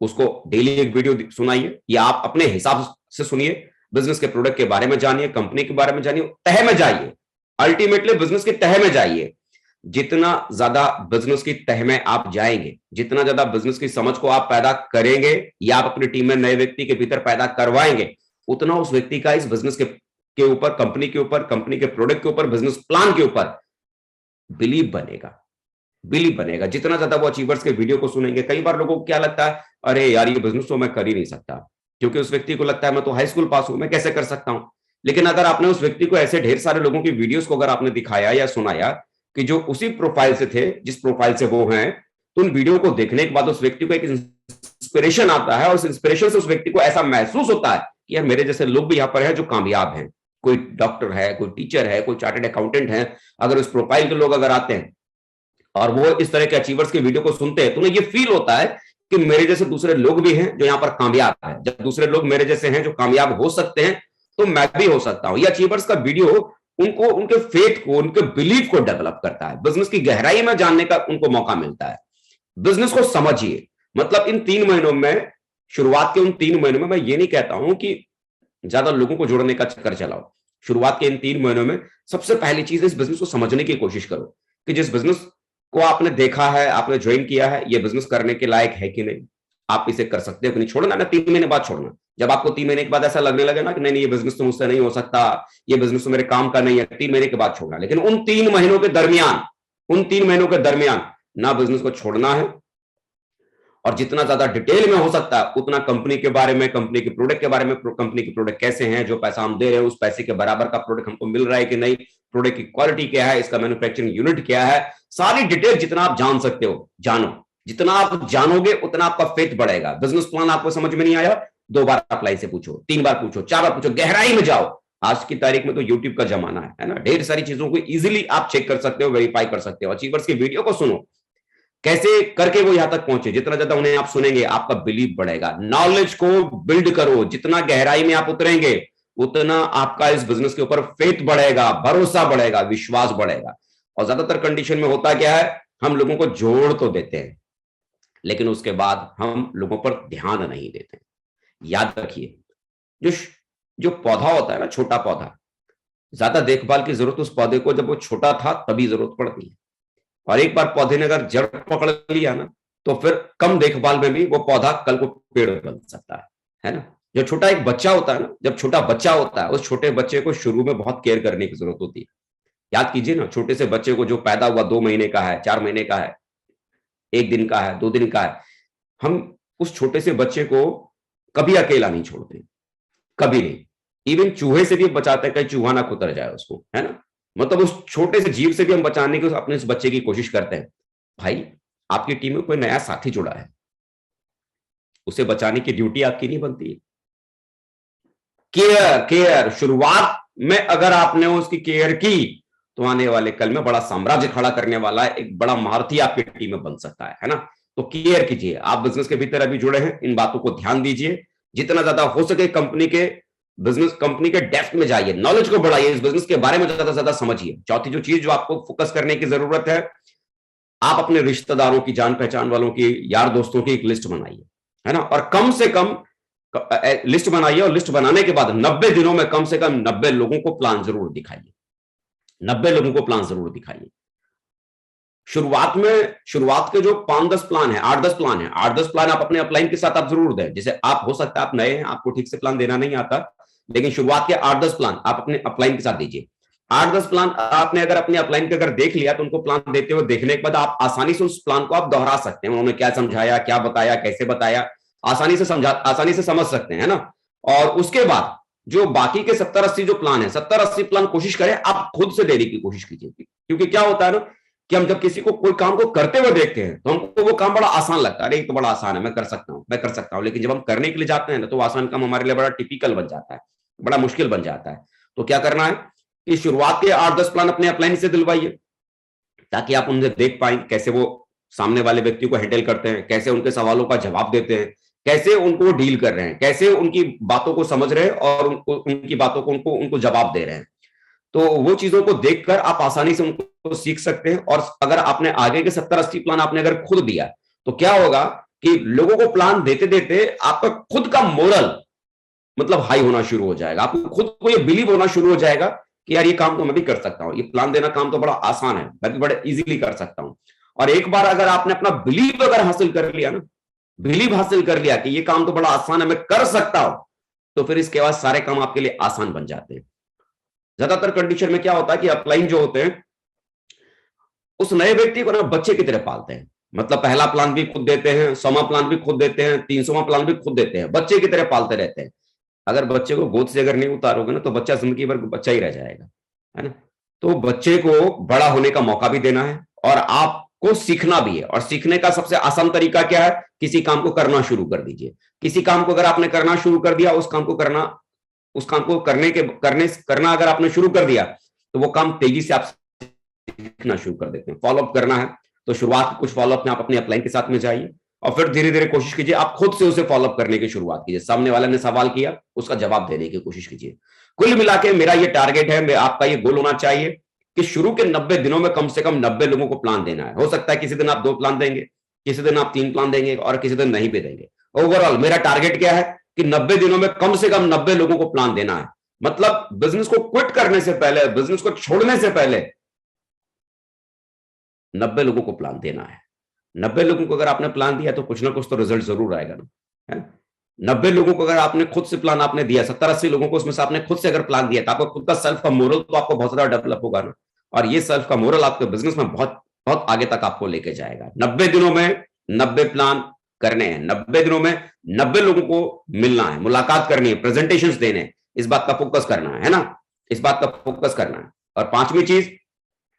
उसको डेली एक वीडियो सुनाइए, या आप अपने हिसाब से सुनिए। बिजनेस के प्रोडक्ट के बारे में जानिए, कंपनी के बारे में जानिए, तह में जाइए, अल्टीमेटली बिजनेस की तह में जाइए। जितना ज्यादा बिजनेस की तह में आप जाएंगे, जितना ज्यादा बिजनेस की समझ को आप पैदा करेंगे या आप अपनी टीम में नए व्यक्ति के भीतर पैदा करवाएंगे, उतना उस व्यक्ति का इस बिजनेस के ऊपर, कंपनी के ऊपर, कंपनी के प्रोडक्ट के ऊपर, बिजनेस प्लान के ऊपर बिलीव बनेगा। बिलीव बनेगा। जितना ज्यादा वो अचीवर्स के वीडियो को सुनेंगे, कई बार लोगों को क्या लगता है, अरे यार ये बिजनेस तो मैं कर ही नहीं सकता, क्योंकि उस व्यक्ति को लगता है मैं तो हाई स्कूल पास हूं, मैं कैसे कर सकता हूं। लेकिन अगर आपने उस व्यक्ति को ऐसे ढेर सारे लोगों की वीडियोस को अगर आपने दिखाया या सुनाया कि जो उसी प्रोफाइल से थे जिस प्रोफाइल से वो हैं, तो उन वीडियो को देखने के बाद उस व्यक्ति को एक इंस्पिरेशन आता है, और उस इंस्पिरेशन से उस व्यक्ति को ऐसा महसूस होता है कि यार मेरे जैसे लोग भी यहाँ पर हैं जो कामयाब हैं। कोई डॉक्टर है, कोई टीचर है, कोई चार्टर्ड अकाउंटेंट है, अगर उस प्रोफाइल के लोग अगर आते हैं और वो इस तरह के अचीवर्स के वीडियो को सुनते हैं, तो उन्हें ये फील होता है कि मेरे जैसे दूसरे लोग भी हैं जो यहाँ पर कामयाब हैं। जब दूसरे लोग मेरे जैसे हैं जो कामयाब हो सकते हैं, तो मैं भी हो सकता हूं। ये अचीवर्स का वीडियो उनको उनके फेथ को, उनके बिलीफ को डेवलप करता है, बिजनेस की गहराई में जानने का उनको मौका मिलता है। बिजनेस को समझिए, मतलब इन 3 महीनों में, शुरुआत के उन 3 महीनों में मैं ये नहीं कहता हूं कि ज्यादा लोगों को जोड़ने का चक्कर चलाओ। शुरुआत के इन 3 महीनों में सबसे पहली चीज इस बिजनेस को समझने की कोशिश करो कि जिस बिजनेस को आपने देखा है, आपने ज्वाइन किया है, ये बिजनेस करने के लायक है कि नहीं, आप इसे कर सकते हो कि नहीं। छोड़ना ना 3 महीने बाद छोड़ना। जब आपको 3 महीने के बाद ऐसा लगने लगे ना कि नहीं ये बिजनेस तो मुझसे नहीं हो सकता, ये बिजनेस तो मेरे काम का नहीं है, 3 महीने के बाद छोड़ना। लेकिन उन 3 महीनों के दरमियान, उन 3 महीनों के दरमियान ना बिजनेस को छोड़ना है, और जितना ज्यादा डिटेल में हो सकता है उतना कंपनी के बारे में, कंपनी के प्रोडक्ट के बारे में, कंपनी के प्रोडक्ट कैसे हैं, जो पैसा हम दे रहे हैं उस पैसे के बराबर का प्रोडक्ट हमको मिल रहा है कि नहीं, प्रोडक्ट की क्वालिटी क्या है, इसका मैन्युफैक्चरिंग यूनिट क्या है, सारी डिटेल जितना आप जान सकते हो जानो। जितना आप जानोगे उतना आपका फेथ बढ़ेगा। बिजनेस प्लान आपको समझ में नहीं आया, 2 बार अप्लाई से पूछो, 3 बार पूछो, 4 बार पूछो, गहराई में जाओ। आज की तारीख में तो यूट्यूब का जमाना है ना, ढेर सारी चीजों को इजीली आप चेक कर सकते हो, वेरीफाई कर सकते हो। अचीवर्स की वीडियो को सुनो, कैसे करके वो यहां तक पहुंचे। जितना ज्यादा उन्हें आप सुनेंगे आपका बिलीव बढ़ेगा। नॉलेज को बिल्ड करो, जितना गहराई में आप उतरेंगे उतना आपका इस बिजनेस के ऊपर फेथ बढ़ेगा, भरोसा बढ़ेगा, विश्वास बढ़ेगा। और ज्यादातर कंडीशन में होता क्या है, हम लोगों को जोड़ तो देते हैं लेकिन उसके बाद हम लोगों पर ध्यान नहीं देते। याद रखिए, जो पौधा होता है ना, छोटा पौधा, ज्यादा देखभाल की जरूरत उस पौधे को जब वो छोटा था तभी जरूरत पड़ती है। और एक बार पौधे ने अगर जड़ पकड़ लिया ना, तो फिर कम देखभाल में भी वो पौधा कल को पेड़ बन सकता है ना। जो छोटा एक बच्चा होता है ना, जब छोटा बच्चा होता है, उस छोटे बच्चे को शुरू में बहुत केयर करने की जरूरत होती है। याद कीजिए ना, छोटे से बच्चे को जो पैदा हुआ 2 महीने का है, 4 महीने का है, 1 दिन का है, 2 दिन का है, हम उस छोटे से बच्चे को कभी अकेला नहीं छोड़ते, कभी नहीं। इवन चूहे से भी बचाते हैं, कहीं चूहा ना कुतर जाए उसको, है ना। मतलब उस छोटे से जीव से भी हम बचाने की अपने इस बच्चे की कोशिश करते हैं। भाई, आपकी टीम में कोई नया साथी जुड़ा है, उसे बचाने की ड्यूटी आपकी नहीं बनती है। केयर केयर, शुरुआत में अगर आपने उसकी केयर की तो आने वाले कल में बड़ा साम्राज्य खड़ा करने वाला है, एक बड़ा महारथी आपकी टीम में बन सकता है ना। तो केयर कीजिए। आप बिजनेस के भीतर अभी जुड़े हैं, इन बातों को ध्यान दीजिए। जितना ज्यादा हो सके कंपनी के डेप्थ में जाइए, नॉलेज को बढ़ाइए, इस बिजनेस के बारे में ज्यादा से ज्यादा समझिए। चौथी जो चीज जो आपको फोकस करने की जरूरत है, आप अपने रिश्तेदारों की, जान पहचान वालों की, यार दोस्तों की एक लिस्ट बनाइए, है ना। और कम से कम लिस्ट बनाइए, और लिस्ट बनाने के बाद 90 दिनों में कम से कम 90 लोगों को प्लान जरूर दिखाइए। 90 लोगों को प्लान जरूर दिखाइए। शुरुआत के जो 5-10 प्लान है, 8-10 प्लान है, 8-10 प्लान आप अपने अपलाइन के साथ आप जरूर दें। जैसे आप, हो सकता है आप नए हैं, आपको ठीक से प्लान देना नहीं आता, लेकिन शुरुआत के 8-10 प्लान आप अपने अपलाइन के साथ दीजिए। 8-10 प्लान आपने अगर अपने अपलाइन के अगर देख लिया, तो उनको प्लान देते हुए देखने के बाद आप आसानी से उस प्लान को आप दोहरा सकते हैं। उन्होंने क्या समझाया, क्या बताया, कैसे बताया, आसानी से समझ सकते हैं ना। और उसके बाद जो बाकी के 70-80 जो प्लान है, 70-80 प्लान कोशिश करें आप खुद से देने की कोशिश कीजिए। क्योंकि क्या होता है ना कि हम जब किसी को कोई काम को करते हुए देखते हैं तो हमको वो काम बड़ा आसान लगता है, अरे ये तो बड़ा आसान है, मैं कर सकता हूं। लेकिन जब हम करने के लिए जाते हैं ना, तो वो आसान काम हमारे लिए बड़ा टिपिकल बन जाता है, बड़ा मुश्किल बन जाता है। तो क्या करना है कि शुरुआत के 8-10 प्लान अपने अपलाइन से दिलवाइए, ताकि आप उनसे देख पाए कैसे वो सामने वाले व्यक्ति को हैंडल करते हैं, कैसे उनके सवालों का जवाब देते हैं, कैसे उनको डील कर रहे हैं, कैसे उनकी बातों को समझ रहे हैं और उनकी बातों को उनको जवाब दे रहे हैं। तो वो चीजों को देखकर आप आसानी से उनको सीख सकते हैं। और अगर आपने आगे के 70-80 प्लान आपने अगर खुद दिया, तो क्या होगा कि लोगों को प्लान देते देते आपका खुद का मोरल मतलब हाई होना शुरू हो जाएगा। आपको खुद को ये बिलीव होना शुरू हो जाएगा कि यार ये काम तो मैं भी कर सकता हूँ, ये प्लान देना काम तो बड़ा आसान है, मैं भी बड़े इजीली कर सकता हूँ। और एक बार अगर आपने अपना बिलीव अगर हासिल कर लिया ना, बिलीव हासिल कर लिया कि ये काम तो बड़ा आसान है, मैं कर सकता हूं, तो फिर इसके बाद सारे काम आपके लिए आसान बन जाते हैं। ज्यादातर कंडीशन में क्या होता है कि अपलाइन जो होते हैं उस नए व्यक्ति को ना बच्चे की तरह पालते हैं। मतलब पहला प्लान भी खुद देते हैं, 100वां प्लान भी खुद देते हैं, 300वां प्लान भी खुद देते हैं, बच्चे की तरह पालते रहते हैं। अगर बच्चे को गोद से अगर नहीं उतारोगे ना तो बच्चा जिंदगी भर बच्चा ही रह जाएगा, है ना। तो बच्चे को बड़ा होने का मौका भी देना है और आपको सीखना भी है। और सीखने का सबसे आसान तरीका क्या है? किसी काम को करना शुरू कर दीजिए। किसी काम को अगर आपने करना शुरू कर दिया, उस काम को करना अगर आपने शुरू कर दिया तो वो काम तेजी से आप सीखना शुरू कर देते हैं। फॉलोअप करना है तो शुरुआत कुछ फॉलोअप में आप अपने अपलाइन के साथ में जाइए और फिर धीरे धीरे कोशिश कीजिए आप खुद से उसे फॉलोअप करने की शुरुआत कीजिए। सामने वाले ने सवाल किया, उसका जवाब देने की कोशिश कीजिए। कुल मिला के मेरा ये टारगेट है, आपका ये गोल होना चाहिए कि शुरू के 90 दिनों में कम से कम 90 लोगों को प्लान देना है। हो सकता है किसी दिन आप 2 प्लान देंगे, किसी दिन आप 3 प्लान देंगे और किसी दिन नहीं भी देंगे। ओवरऑल मेरा टारगेट क्या है कि 90 दिनों में कम से कम 90 लोगों को प्लान देना है। मतलब बिजनेस को क्विट करने से पहले, बिजनेस को छोड़ने से पहले 90 लोगों को प्लान देना है। 90 लोगों को अगर आपने प्लान दिया तो कुछ ना कुछ तो रिजल्ट जरूर आएगा ना, है। 90 लोगों को अगर आपने खुद से प्लान आपने दिया, 70-80 लोगों को उसमें से आपने खुद से अगर प्लान दिया तो आपका खुद का सेल्फ का मोरल तो आपको बहुत ज्यादा डेवलप होगा ना। और ये सेल्फ का मोरल आपके बिजनेस में बहुत बहुत आगे तक आपको लेके जाएगा। 90 दिनों में 90 प्लान करने हैं, 90 दिनों में 90 लोगों को मिलना है, मुलाकात करनी है, प्रेजेंटेशंस देने हैं, इस बात का फोकस करना है ना, इस बात का फोकस करना है। और 5वीं चीज,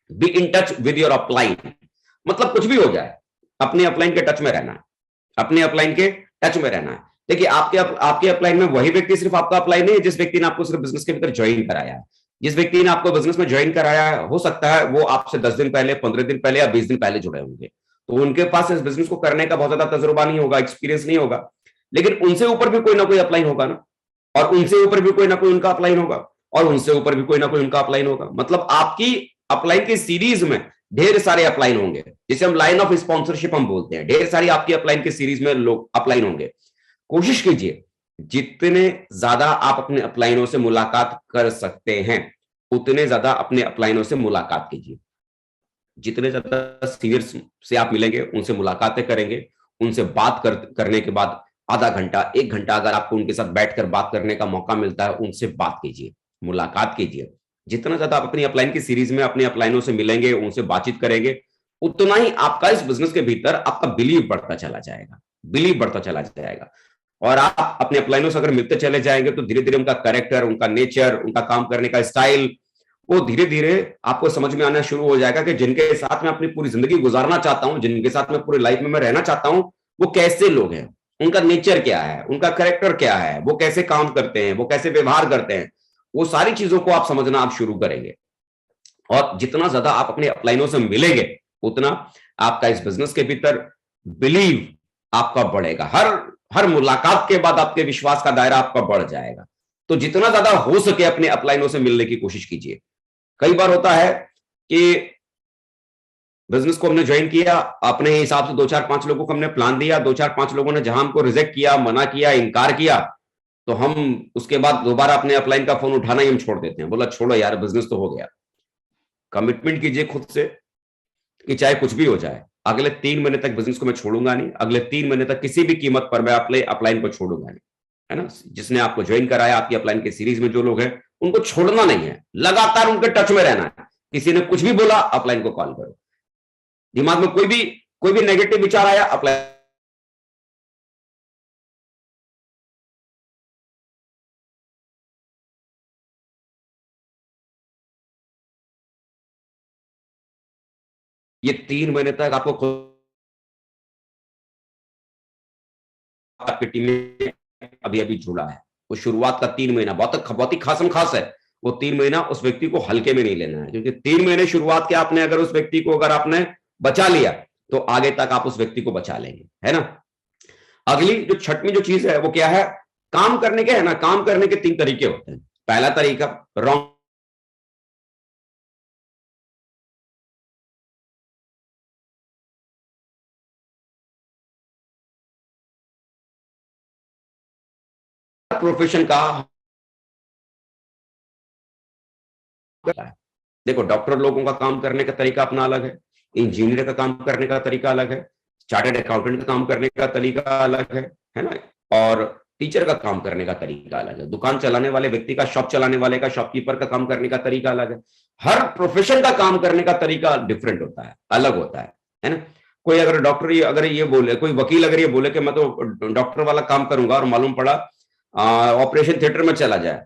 be in touch with your upline. मतलब कुछ भी हो जाए अपने अपलाइन के टच में रहना है, अपने अपलाइन के टच में रहना है। देखिए आपके अपलाइन में वही व्यक्ति सिर्फ आपका अपलाइन नहीं है जिस व्यक्ति ने आपको सिर्फ बिजनेस के भीतर ज्वाइन कराया है। जिस व्यक्ति ने आपको बिजनेस में ज्वाइन कराया है, हो सकता है वो आपसे 10 दिन पहले, 15 दिन पहले या 20 दिन पहले जुड़े होंगे, तो उनके पास इस बिजनेस को करने का बहुत ज्यादा तजुर्बा नहीं होगा, एक्सपीरियंस नहीं होगा, लेकिन उनसे ऊपर भी कोई ना कोई अपलाइन होगा ना, और उनसे ऊपर भी कोई ना कोई उनका अपलाइन होगा, और उनसे ऊपर भी कोई ना कोई उनका अपलाइन होगा। मतलब आपकी अपलाइन की सीरीज में ढेर सारे अपलाइन होंगे, जिसे हम लाइन ऑफ स्पॉन्सरशिप हम बोलते हैं। ढेर सारी आपकी अपलाइन की सीरीज में लोग अपलाइन होंगे। कोशिश कीजिए जितने ज्यादा आप अपने अपलाइनों से मुलाकात कर सकते हैं उतने ज्यादा अपने अपलाइनों से मुलाकात कीजिए। जितने ज्यादा सीनियर्स से आप मिलेंगे, उनसे मुलाकातें करेंगे, उनसे बात करने के बाद आधा घंटा 1 घंटा अगर आपको उनके साथ बैठकर बात करने का मौका मिलता है, उनसे बात कीजिए, मुलाकात कीजिए। जितना ज्यादा आप अपनी अपलाइन की सीरीज में अपने अपलाइनों से मिलेंगे, उनसे बातचीत करेंगे, उतना ही आपका इस बिजनेस के भीतर आपका बिलीव बढ़ता चला जाएगा, बिलीव बढ़ता चला जाएगा। और आप अपने अपलाइनों से अगर मिलते चले जाएंगे तो धीरे धीरे उनका कैरेक्टर, उनका नेचर, उनका काम करने का स्टाइल, वो धीरे धीरे आपको समझ में आना शुरू हो जाएगा कि जिनके साथ मैं अपनी पूरी जिंदगी गुजारना चाहता हूं, जिनके साथ मैं पूरी लाइफ में मैं रहना चाहता हूं, वो कैसे लोग हैं, उनका नेचर क्या है, उनका कैरेक्टर क्या है, वो कैसे काम करते हैं, वो कैसे व्यवहार करते हैं। वो सारी चीजों को आप समझना आप शुरू करेंगे। और जितना ज्यादा आप अपने अपलाइनों से मिलेंगे उतना आपका इस बिजनेस के भीतर बिलीव आपका बढ़ेगा। हर मुलाकात के बाद आपके विश्वास का दायरा आपका बढ़ जाएगा। तो जितना ज्यादा हो सके अपने अपलाइनों से मिलने की कोशिश कीजिए। कई बार होता है कि बिजनेस को हमने ज्वाइन किया, अपने हिसाब से 2-4-5 लोगों को हमने प्लान दिया, 2-4-5 लोगों ने जहां हमको रिजेक्ट किया, मना किया, इनकार किया, तो हम उसके बाद दोबारा अपने अपलाइन का फोन उठाना ही हम छोड़ देते हैं। बोला छोड़ो यार, बिजनेस तो हो गया। कमिटमेंट कीजिए खुद से कि चाहे कुछ भी हो जाए, अगले 3 महीने तक बिजनेस को मैं छोड़ूंगा नहीं, अगले 3 महीने तक किसी भी कीमत पर मैं अपने अपलाइन को छोड़ूंगा नहीं, है ना। जिसने आपको ज्वाइन कराया, आपकी अपलाइन के सीरीज में जो लोग हैं, उनको छोड़ना नहीं है, लगातार उनके टच में रहना है। किसी ने कुछ भी बोला, अपलाइन को कॉल करो। दिमाग में कोई भी नेगेटिव विचार आया, अपलाइन ये 3 महीने तक आपको खुद आपकी टीम में अभी जुड़ा है। वो शुरुआत का 3 महीना बहुत ही खासम खास है। वो 3 महीना उस व्यक्ति को हल्के में नहीं लेना है, क्योंकि 3 महीने शुरुआत के आपने अगर उस व्यक्ति को अगर आपने बचा लिया तो आगे तक आप उस व्यक्ति को बचा लेंगे, है ना। अगली जो 6वीं जो चीज है वो क्या है, काम करने के, है ना। काम करने के 3 तरीके होते हैं। पहला तरीका रॉन्ग प्रोफेशन का। देखो, डॉक्टर लोगों का काम करने का तरीका अपना अलग है, इंजीनियर का काम करने का तरीका अलग है, चार्टर्ड अकाउंटेंट का काम करने का तरीका अलग है ना। और टीचर का काम करने का तरीका अलग है, दुकान चलाने वाले व्यक्ति का, शॉप चलाने वाले का, शॉपकीपर का काम करने का तरीका अलग है। हर प्रोफेशन का काम करने का तरीका डिफरेंट होता है, अलग होता है ना। कोई अगर डॉक्टर अगर ये बोले, कोई वकील अगर ये बोले कि मैं तो डॉक्टर वाला काम करूंगा, और मालूम पड़ा ऑपरेशन थिएटर में चला जाए,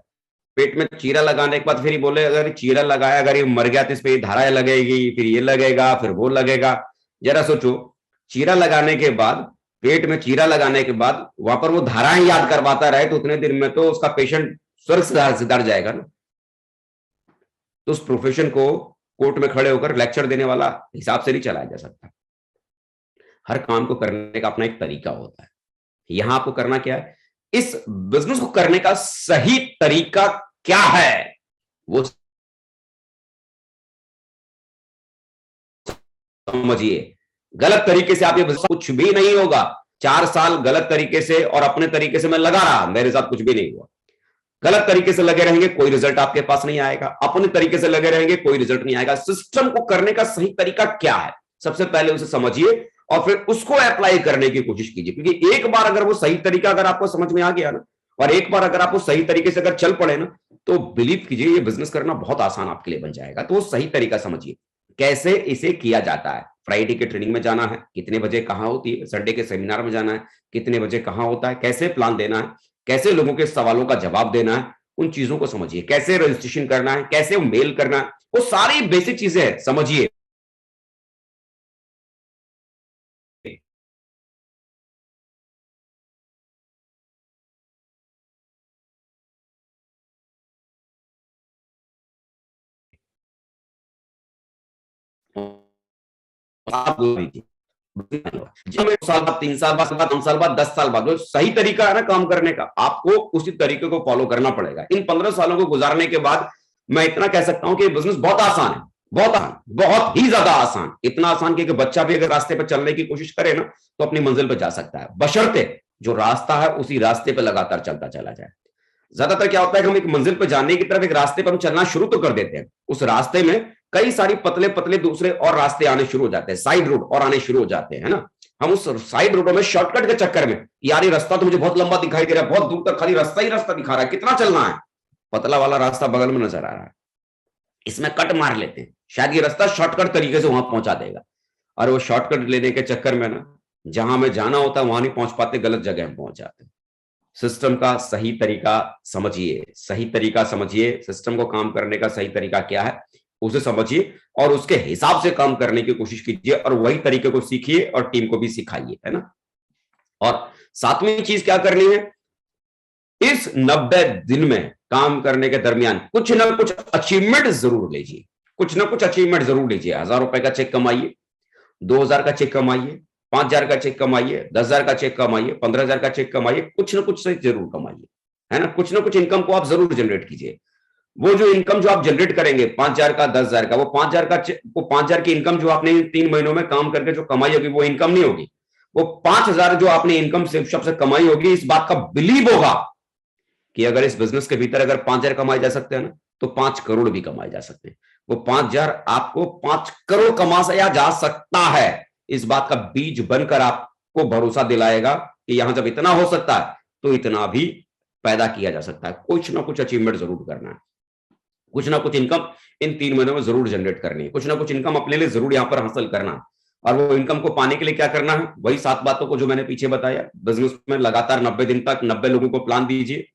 पेट में चीरा लगाने के बाद फिर ये बोले अगर चीरा लगाया, अगर ये मर गया तो इस पे धारा लगेगी, फिर ये लगेगा, फिर वो लगेगा। जरा सोचो, चीरा लगाने के बाद, पेट में चीरा लगाने के बाद वहां पर वो धाराएं याद करवाता रहे तो उतने दिन में तो उसका पेशेंट स्वर्ग सुधार जाएगा ना। तो उस प्रोफेशन को कोर्ट में खड़े होकर लेक्चर देने वाला हिसाब से नहीं चलाया जा सकता। हर काम को करने का अपना एक तरीका होता है। यहां आपको करना क्या है, इस बिजनेस को करने का सही तरीका क्या है वो समझिए। गलत तरीके से आप ये कुछ भी नहीं होगा। 4 साल गलत तरीके से और अपने तरीके से मैं लगा रहा, मेरे साथ कुछ भी नहीं हुआ। गलत तरीके से लगे रहेंगे, कोई रिजल्ट आपके पास नहीं आएगा। अपने तरीके से लगे रहेंगे, कोई रिजल्ट नहीं आएगा। सिस्टम को करने का सही तरीका क्या है, सबसे पहले उसे समझिए और फिर उसको अप्लाई करने की कोशिश कीजिए। क्योंकि एक बार अगर वो सही तरीका अगर आपको समझ में आ गया ना, और एक बार अगर आपको सही तरीके से अगर चल पड़े ना, तो बिलीव कीजिए ये बिजनेस करना बहुत आसान आपके लिए बन जाएगा। तो वो सही तरीका समझिए, कैसे इसे किया जाता है। फ्राइडे के ट्रेनिंग में जाना है, कितने बजे कहां होती है, संडे के सेमिनार में जाना है, कितने बजे कहां होता है, कैसे प्लान देना है, कैसे लोगों के सवालों का जवाब देना है, उन चीजों को समझिए। कैसे रजिस्ट्रेशन करना है, कैसे मेल करना है, वो सारी बेसिक चीजें हैं, समझिए। साल बाद, 3 साल बाद, 5 साल बाद, 10 साल बाद, जो सही तरीका है ना काम करने का, आपको उसी तरीके को फॉलो करना पड़ेगा। इन 15 सालों को गुजारने के बाद मैं इतना कह सकता हूं कि बिजनेस बहुत आसान है, बहुत आसान, बहुत ही ज्यादा आसान। इतना आसान कि बच्चा भी अगर रास्ते पर चलने की कोशिश करे ना तो अपनी मंजिल पर जा सकता है, बशर्ते जो रास्ता है उसी रास्ते पर लगातार चलता चला जाए। ज्यादातर क्या होता है कि हम एक मंजिल पर जाने की तरफ एक रास्ते पर हम चलना शुरू तो कर देते हैं, उस रास्ते में कई सारी पतले पतले दूसरे और रास्ते आने शुरू हो जाते हैं, साइड रोड और आने शुरू हो जाते हैं, है ना। हम उस साइड रोडों में शॉर्टकट के चक्कर में, यार ये रास्ता तो मुझे बहुत लंबा दिखाई दे रहा है, बहुत दूर तक खाली रास्ता ही रास्ता दिखा रहा है, कितना चलना है, पतला वाला रास्ता बगल में नजर आ रहा है, इसमें कट मार लेते हैं, शायद ये रास्ता शॉर्टकट तरीके से वहां पहुंचा देगा। और वो शॉर्टकट लेने के चक्कर में ना, जहां हमें जाना होता है वहां नहीं पहुंच पाते, गलत जगह पहुंच जाते हैं। सिस्टम का सही तरीका समझिए, सही तरीका समझिए, सिस्टम को काम करने का सही तरीका क्या है उसे समझिए और उसके हिसाब से काम करने की कोशिश कीजिए, और वही तरीके को सीखिए और टीम को भी सिखाइए, है ना। और सातवीं चीज क्या करनी है, इस 90 दिन में काम करने के दरमियान कुछ ना कुछ अचीवमेंट जरूर लीजिए, कुछ ना कुछ अचीवमेंट जरूर लीजिए। 1000 रुपए का चेक कमाइए, 2000 का चेक कमाइए, 5000 का चेक कमाइए, 10,000 का चेक कमाइए, 15,000 का चेक कमाइए, कुछ ना कुछ से जरूर कमाइए, है ना। कुछ ना कुछ इनकम को आप जरूर जनरेट कीजिए। वो जो इनकम जो आप जनरेट करेंगे 5,000 का, 10,000 का, वो 5,000 की इनकम जो आपने 3 महीनों में काम करके जो कमाई होगी वो इनकम नहीं होगी। वो 5,000 जो आपने इनकम से सबसे कमाई होगी, इस बात का बिलीव होगा कि अगर इस बिजनेस के भीतर अगर 5,000 कमाए जा सकते हैं ना, तो 5 करोड़ भी कमाए जा सकते हैं। वो 5,000 आपको 5 करोड़ कमाया जा सकता है, इस बात का बीज बनकर आपको भरोसा दिलाएगा कि यहां जब इतना हो सकता है तो इतना भी पैदा किया जा सकता है। कुछ ना कुछ अचीवमेंट जरूर करना है, कुछ ना कुछ इनकम इन 3 महीनों में जरूर जनरेट करनी है, कुछ ना कुछ इनकम अपने लिए जरूर यहां पर हासिल करना है। और वो इनकम को पाने के लिए क्या करना है, वही 7 बातों को जो मैंने पीछे बताया। बिजनेस में लगातार 90 दिन तक 90 लोगों को प्लान दीजिए,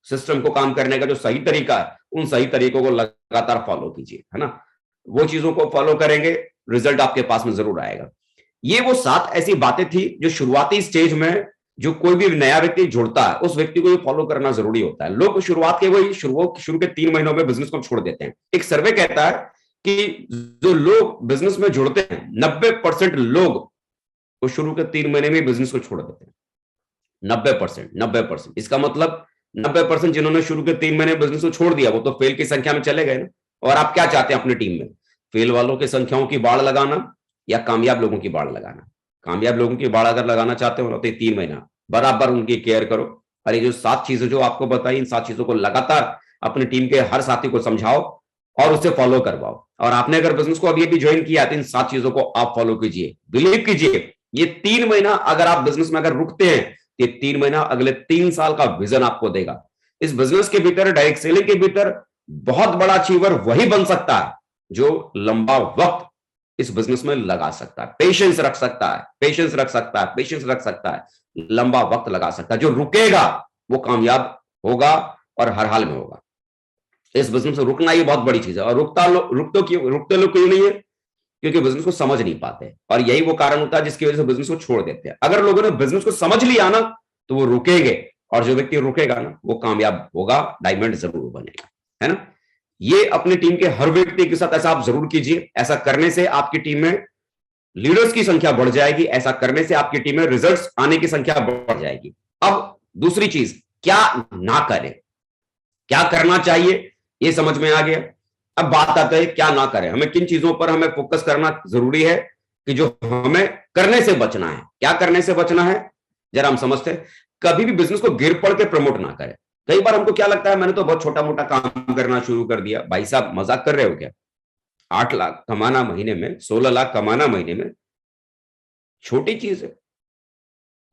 सिस्टम को काम करने का जो सही तरीका है उन सही तरीकों को लगातार फॉलो कीजिए, है ना। वो चीजों को फॉलो करेंगे, रिजल्ट आपके पास में जरूर आएगा। ये वो 7 ऐसी बातें थी जो शुरुआती स्टेज में जो कोई भी नया व्यक्ति जुड़ता है उस व्यक्ति को ये फॉलो करना जरूरी होता है। लोग शुरुआत के वही शुरू के 3 महीनों में बिजनेस को छोड़ देते हैं। एक सर्वे कहता है कि जो लोग बिजनेस में जुड़ते हैं 90% लोग वो शुरू के 3 महीने में बिजनेस को छोड़ देते हैं। 90%। इसका मतलब 90% जिन्होंने शुरू के 3 महीने बिजनेस को छोड़ दिया वो तो फेल की संख्या में चले गए ना। और आप क्या चाहते हैं अपनी टीम में, फेल वालों की संख्याओं की बाढ़ लगाना या कामयाब लोगों की बाढ़ लगाना? कामयाब लोगों की बाढ़ अगर लगाना चाहते हो तो 3 महीना बराबर उनकी केयर करो। और ये जो 7 चीजें जो आपको बताई, इन 7 चीजों को लगातार अपनी टीम के हर साथी को समझाओ और उसे फॉलो करवाओ। और आपने अगर बिजनेस को अभी ज्वाइन किया तो इन 7 चीजों को आप फॉलो कीजिए। बिलीव कीजिए, ये 3 महीना अगर आप बिजनेस में अगर रुकते हैं, ये 3 महीना अगले 3 साल का विजन आपको देगा। इस बिजनेस के भीतर, डायरेक्ट सेलिंग के भीतर बहुत बड़ा अचीवर वही बन सकता है जो लंबा वक्त इस बिजनेस में लगा सकता है, पेशेंस रख सकता है, पेशेंस रख सकता है, पेशेंस रख सकता है, लंबा वक्त लगा सकता है। जो रुकेगा वो कामयाब होगा और हर हाल में होगा। इस बिजनेस में रुकना ये बहुत बड़ी चीज है। और रुकते लोग क्यों नहीं है? क्योंकि बिजनेस को समझ नहीं पाते, और यही वो कारण होता है जिसकी वजह से बिजनेस को छोड़ देते हैं। अगर लोगों ने बिजनेस को समझ लिया ना तो वो रुकेंगे, और जो व्यक्ति रुकेगा ना वो कामयाब होगा, डायमंड जरूर बनेगा, है ना। ये अपनी टीम के हर व्यक्ति के साथ ऐसा आप जरूर कीजिए। ऐसा करने से आपकी टीम में लीडर्स की संख्या बढ़ जाएगी, ऐसा करने से आपकी टीम में रिजल्ट्स आने की संख्या बढ़ जाएगी। अब दूसरी चीज, क्या ना करें, क्या करना चाहिए, ये समझ में आ गया। अब बात आता है क्या ना करें, हमें किन चीजों पर हमें फोकस करना जरूरी है कि जो हमें करने से बचना है। क्या करने से बचना है जरा हम समझते हैं। कभी भी बिजनेस को गिर पड़ के प्रमोट ना करें। कई बार हमको क्या लगता है, मैंने तो बहुत छोटा मोटा काम करना शुरू कर दिया। भाई साहब मजाक कर रहे हो क्या? 8 लाख कमाना महीने में, 16 लाख कमाना महीने में छोटी चीज है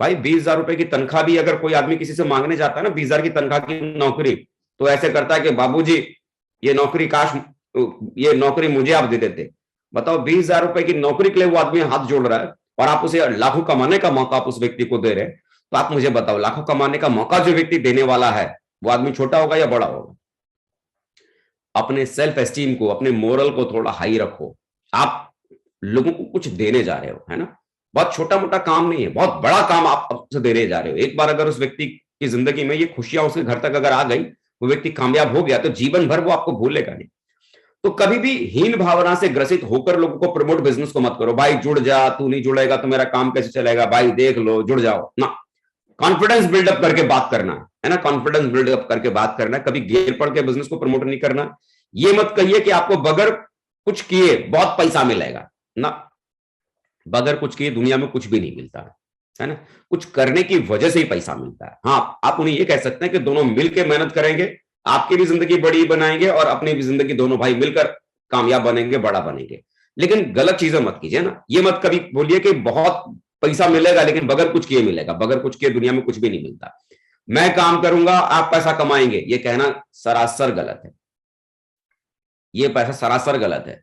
भाई। 20,000 रुपए की तनख्वाह भी अगर कोई आदमी किसी से मांगने जाता है ना, 20,000 की तनख्वाह की नौकरी, तो ऐसे करता है कि बाबूजी ये नौकरी काश, ये नौकरी मुझे आप दे देते। बताओ, 20,000 रुपए की नौकरी के लिए वो आदमी हाथ जोड़ रहा है और आप उसे लाखों कमाने का मौका आप उस व्यक्ति को दे रहे हैं। तो आप मुझे बताओ, लाखों कमाने का मौका जो व्यक्ति देने वाला है वो आदमी छोटा होगा या बड़ा होगा? अपने सेल्फ एस्टीम को, अपने मोरल को थोड़ा हाई रखो। आप लोगों को कुछ देने जा रहे हो, है ना। बहुत छोटा मोटा काम नहीं है, बहुत बड़ा काम आप आपसे देने जा रहे हो। एक बार अगर उस व्यक्ति की जिंदगी में ये खुशियां उसके घर तक अगर आ गई, वो व्यक्ति कामयाब हो गया, तो जीवन भर वो आपको भूलेगा नहीं। तो कभी भी हीन भावना से ग्रसित होकर लोगों को प्रमोट बिजनेस को मत करो। भाई जुड़ जा, तू नहीं जुड़ेगा तो मेरा काम कैसे चलेगा, भाई देख लो, जुड़ जाओ ना। कॉन्फिडेंस बिल्डअप करके बात करना है ना, कॉन्फिडेंस बिल्डअप करके बात करना। कभी गिर पड़ के बिजनेस को प्रमोट नहीं करना। ये मत कहिए कि आपको बगैर कुछ किए बहुत पैसा मिलेगा ना। बगैर कुछ किए दुनिया में कुछ भी नहीं मिलता है ना। कुछ करने की वजह से ही पैसा मिलता है। हाँ, आप उन्हें ये कह सकते हैं कि दोनों मिलकर मेहनत करेंगे, आपकी भी जिंदगी बड़ी बनाएंगे और अपनी भी जिंदगी, दोनों भाई मिलकर कामयाब बनेंगे, बड़ा बनेंगे। लेकिन गलत चीजें मत कीजिए ना। ये मत कभी बोलिए कि बहुत पैसा मिलेगा लेकिन बगैर कुछ किए मिलेगा। बगैर कुछ किए दुनिया में कुछ भी नहीं मिलता। मैं काम करूंगा आप पैसा कमाएंगे, ये कहना सरासर गलत है। ये पैसा सरासर गलत है।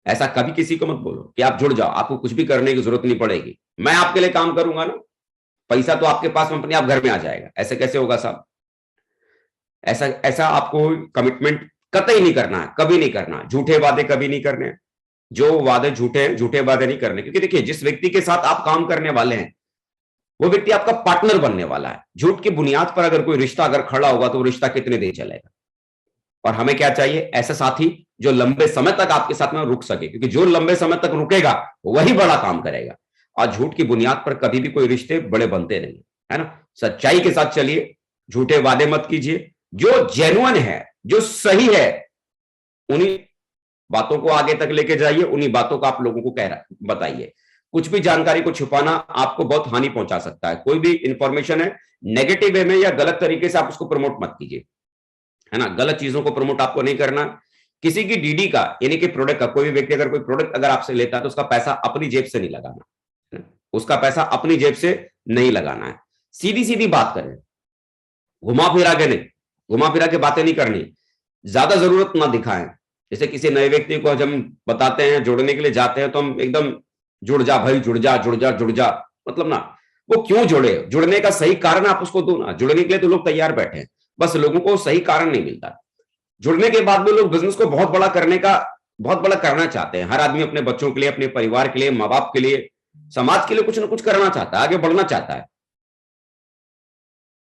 ऐसा कभी किसी को मत बोलो कि आप जुड़ जाओ, आपको कुछ भी करने की जरूरत नहीं पड़ेगी, मैं आपके लिए काम करूंगा ना, पैसा तो आपके पास में अपने आप घर में आ जाएगा। ऐसे कैसे होगा साहब? ऐसा ऐसा आपको कमिटमेंट कतई नहीं करना है, कभी नहीं करना। झूठे वादे कभी नहीं करने। जो वादे झूठे हैं, झूठे वादे नहीं करने। क्योंकि देखिए, जिस व्यक्ति के साथ आप काम करने वाले हैं वो व्यक्ति आपका पार्टनर बनने वाला है। झूठ की बुनियाद पर अगर कोई रिश्ता अगर खड़ा होगा तो वो रिश्ता कितने दिन चलेगा? और हमें क्या चाहिए? ऐसा साथी जो लंबे समय तक आपके साथ में रुक सके, क्योंकि जो लंबे समय तक रुकेगा वही बड़ा काम करेगा। और झूठ की बुनियाद पर कभी भी कोई रिश्ते बड़े बनते नहीं, है ना। सच्चाई के साथ चलिए, झूठे वादे मत कीजिए। जो जेन्युइन है, जो सही है, उन्हीं बातों को आगे तक लेके जाइए, उन्हीं बातों को आप लोगों को बताइए। कुछ भी जानकारी को छुपाना आपको बहुत हानि पहुंचा सकता है। कोई भी इंफॉर्मेशन है, नेगेटिव वे में या गलत तरीके से आप उसको प्रमोट मत कीजिए, है ना। गलत चीजों को प्रमोट आपको नहीं करना। किसी की डीडी का, यानी कि प्रोडक्ट का, कोई भी व्यक्ति अगर कोई प्रोडक्ट अगर आपसे लेता है तो उसका पैसा अपनी जेब से नहीं लगाना, है ना? उसका पैसा अपनी जेब से नहीं लगाना है। सीधी सीधी बात करें, घुमा फिरा के नहीं, घुमा फिरा के बातें नहीं करनी। ज्यादा जरूरत ना दिखाएं। जैसे किसी नए व्यक्ति को हम बताते हैं, जोड़ने के लिए जाते हैं, तो हम एकदम जुड़ जा भाई, जुड़ जा, जुड़ जा, जुड़ जा, मतलब ना, वो क्यों जुड़े, जुड़ने का सही कारण आप उसको दो ना। जुड़ने के लिए तो लोग तैयार बैठे हैं, बस लोगों को सही कारण नहीं मिलता। जुड़ने के बाद भी लोग बिजनेस को बहुत बड़ा करना चाहते हैं। हर आदमी अपने बच्चों के लिए, अपने परिवार के लिए, माँ बाप के लिए, समाज के लिए कुछ ना कुछ करना चाहता है, आगे बढ़ना चाहता है।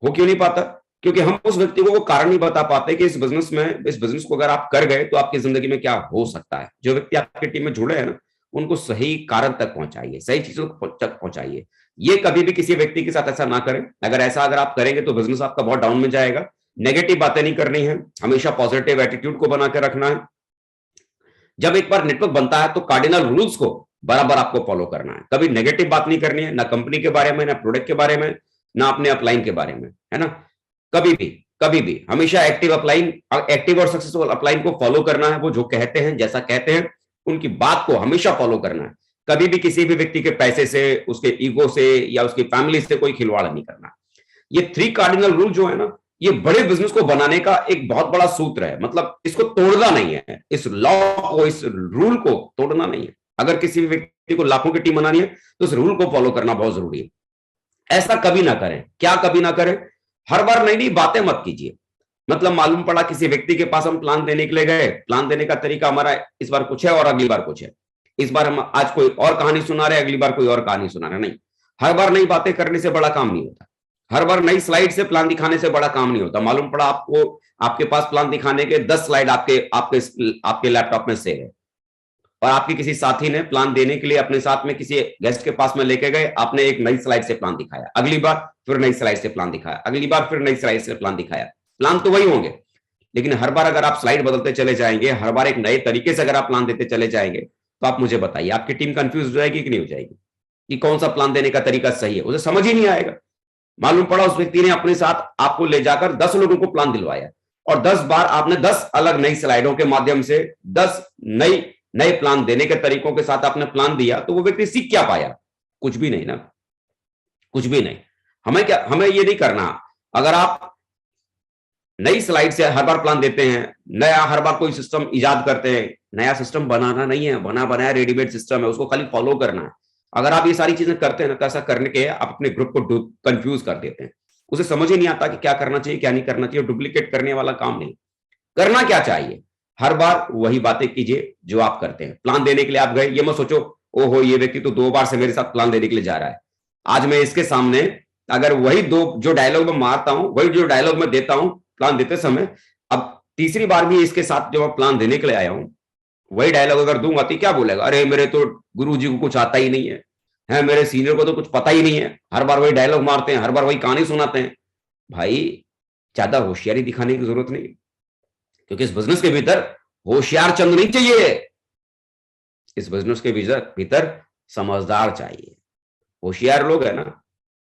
वो क्यों नहीं पाता? क्योंकि हम उस व्यक्ति को वो कारण नहीं बता पाते कि इस बिजनेस को अगर आप कर गए तो आपकी जिंदगी में क्या हो सकता है। जो व्यक्ति आपकी टीम में जुड़े हैं ना, उनको सही कारण तक पहुंचाइए, सही चीजों तक पहुंचाइए। ये कभी भी किसी व्यक्ति के साथ ऐसा ना करें। अगर आप करेंगे तो बिजनेस आपका बहुत डाउन में जाएगा। नेगेटिव बातें नहीं करनी है, हमेशा पॉजिटिव एटीट्यूड को बनाकर रखना है। जब एक बार नेटवर्क बनता है तो कार्डिनल रूल्स को बराबर आपको फॉलो करना है। कभी नेगेटिव बात नहीं करनी है, ना कंपनी के बारे में, ना प्रोडक्ट के बारे में, ना अपने अपलाइन के बारे में, है ना। कभी भी हमेशा एक्टिव और सक्सेसफुल अपलाइन को फॉलो करना है। वो जो कहते हैं, जैसा कहते हैं, उनकी बात को हमेशा फॉलो करना है। कभी भी किसी भी व्यक्ति के पैसे से, उसके ईगो से या उसकी फैमिली से कोई खिलवाड़ नहीं करना। ये 3 कार्डिनल रूल जो है ना, ये बड़े बिजनेस को बनाने का एक बहुत बड़ा सूत्र है। मतलब इसको तोड़ना नहीं है, इस लॉ को, इस रूल को तोड़ना नहीं है। अगर किसी भी व्यक्ति को लाखों की टीम बनानी है तो इस रूल को फॉलो करना बहुत जरूरी है। ऐसा कभी ना करें। क्या कभी ना करें? हर बार नई नई बातें मत कीजिए। मतलब मालूम पड़ा किसी व्यक्ति के पास हम प्लान देने के लिए गए, प्लान देने का तरीका हमारा इस बार कुछ है और अगली बार कुछ है। इस बार हम आज कोई और कहानी सुना रहे, अगली बार कोई और कहानी सुना रहे। नहीं, हर बार नई बातें करने से बड़ा काम नहीं होता। हर बार नई स्लाइड से प्लान दिखाने से बड़ा काम नहीं होता। मालूम पड़ा आपको आपके पास प्लान दिखाने के 10 स्लाइड आपके आपके आपके लैपटॉप में सेव है, और आपके किसी साथी ने प्लान देने के लिए अपने साथ में किसी गेस्ट के पास में लेके गए, आपने एक नई स्लाइड से प्लान दिखाया, अगली बार फिर नई स्लाइड से प्लान दिखाया, अगली बार फिर नई स्लाइड से प्लान दिखाया। प्लान तो वही होंगे, लेकिन हर बार अगर आप स्लाइड बदलते चले जाएंगे, हर बार एक नए तरीके से अगर आप प्लान देते चले जाएंगे, तो आप मुझे बताइए आपकी टीम कंफ्यूज हो जाएगी कि नहीं हो जाएगी कि कौन सा प्लान देने का तरीका सही है? उसे समझ ही नहीं आएगा। मालूम पड़ा उस व्यक्ति ने अपने साथ आपको ले जाकर 10 लोगों को प्लान दिलवाया, और 10 बार आपने 10 अलग नई स्लाइडों के माध्यम से 10 नए प्लान देने के तरीकों के साथ आपने प्लान दिया, तो वो व्यक्ति सीख क्या पाया? कुछ भी नहीं ना, कुछ भी नहीं। हमें ये नहीं करना। अगर आप नई स्लाइड से हर बार प्लान देते हैं, नया हर बार कोई सिस्टम इजाद करते हैं, नया सिस्टम बनाना नहीं है, बना बनाया रेडीमेड सिस्टम है, उसको खाली फॉलो करना है। अगर आप ये सारी चीजें करते हैं ना, तो ऐसा करने के आप अपने ग्रुप को कंफ्यूज कर देते हैं। उसे समझ ही नहीं आता कि क्या करना चाहिए क्या नहीं करना चाहिए। डुप्लीकेट करने वाला काम नहीं करना। क्या चाहिए? हर बार वही बातें कीजिए जो आप करते हैं। प्लान देने के लिए आप गए, ये मत सोचो ओहो ये व्यक्ति तो 2 बार से मेरे साथ प्लान देने के लिए जा रहा है, आज मैं इसके सामने अगर वही 2 जो डायलॉग मैं मारता हूं, वही जो डायलॉग मैं देता हूं प्लान देते समय, अब तीसरी बार भी इसके साथ जो मैं प्लान देने के लिए आया हूं, वही डायलॉग अगर दूंगा तो क्या बोलेगा? अरे मेरे तो गुरुजी को कुछ आता ही नहीं है, मेरे सीनियर को तो कुछ पता ही नहीं है, हर बार वही डायलॉग मारते हैं, हर बार वही कहानी सुनाते हैं। भाई ज्यादा होशियारी दिखाने की जरूरत नहीं, क्योंकि इस बिजनेस के भीतर होशियार चंद नहीं चाहिए, इस बिजनेस के भीतर समझदार चाहिए। होशियार लोग है ना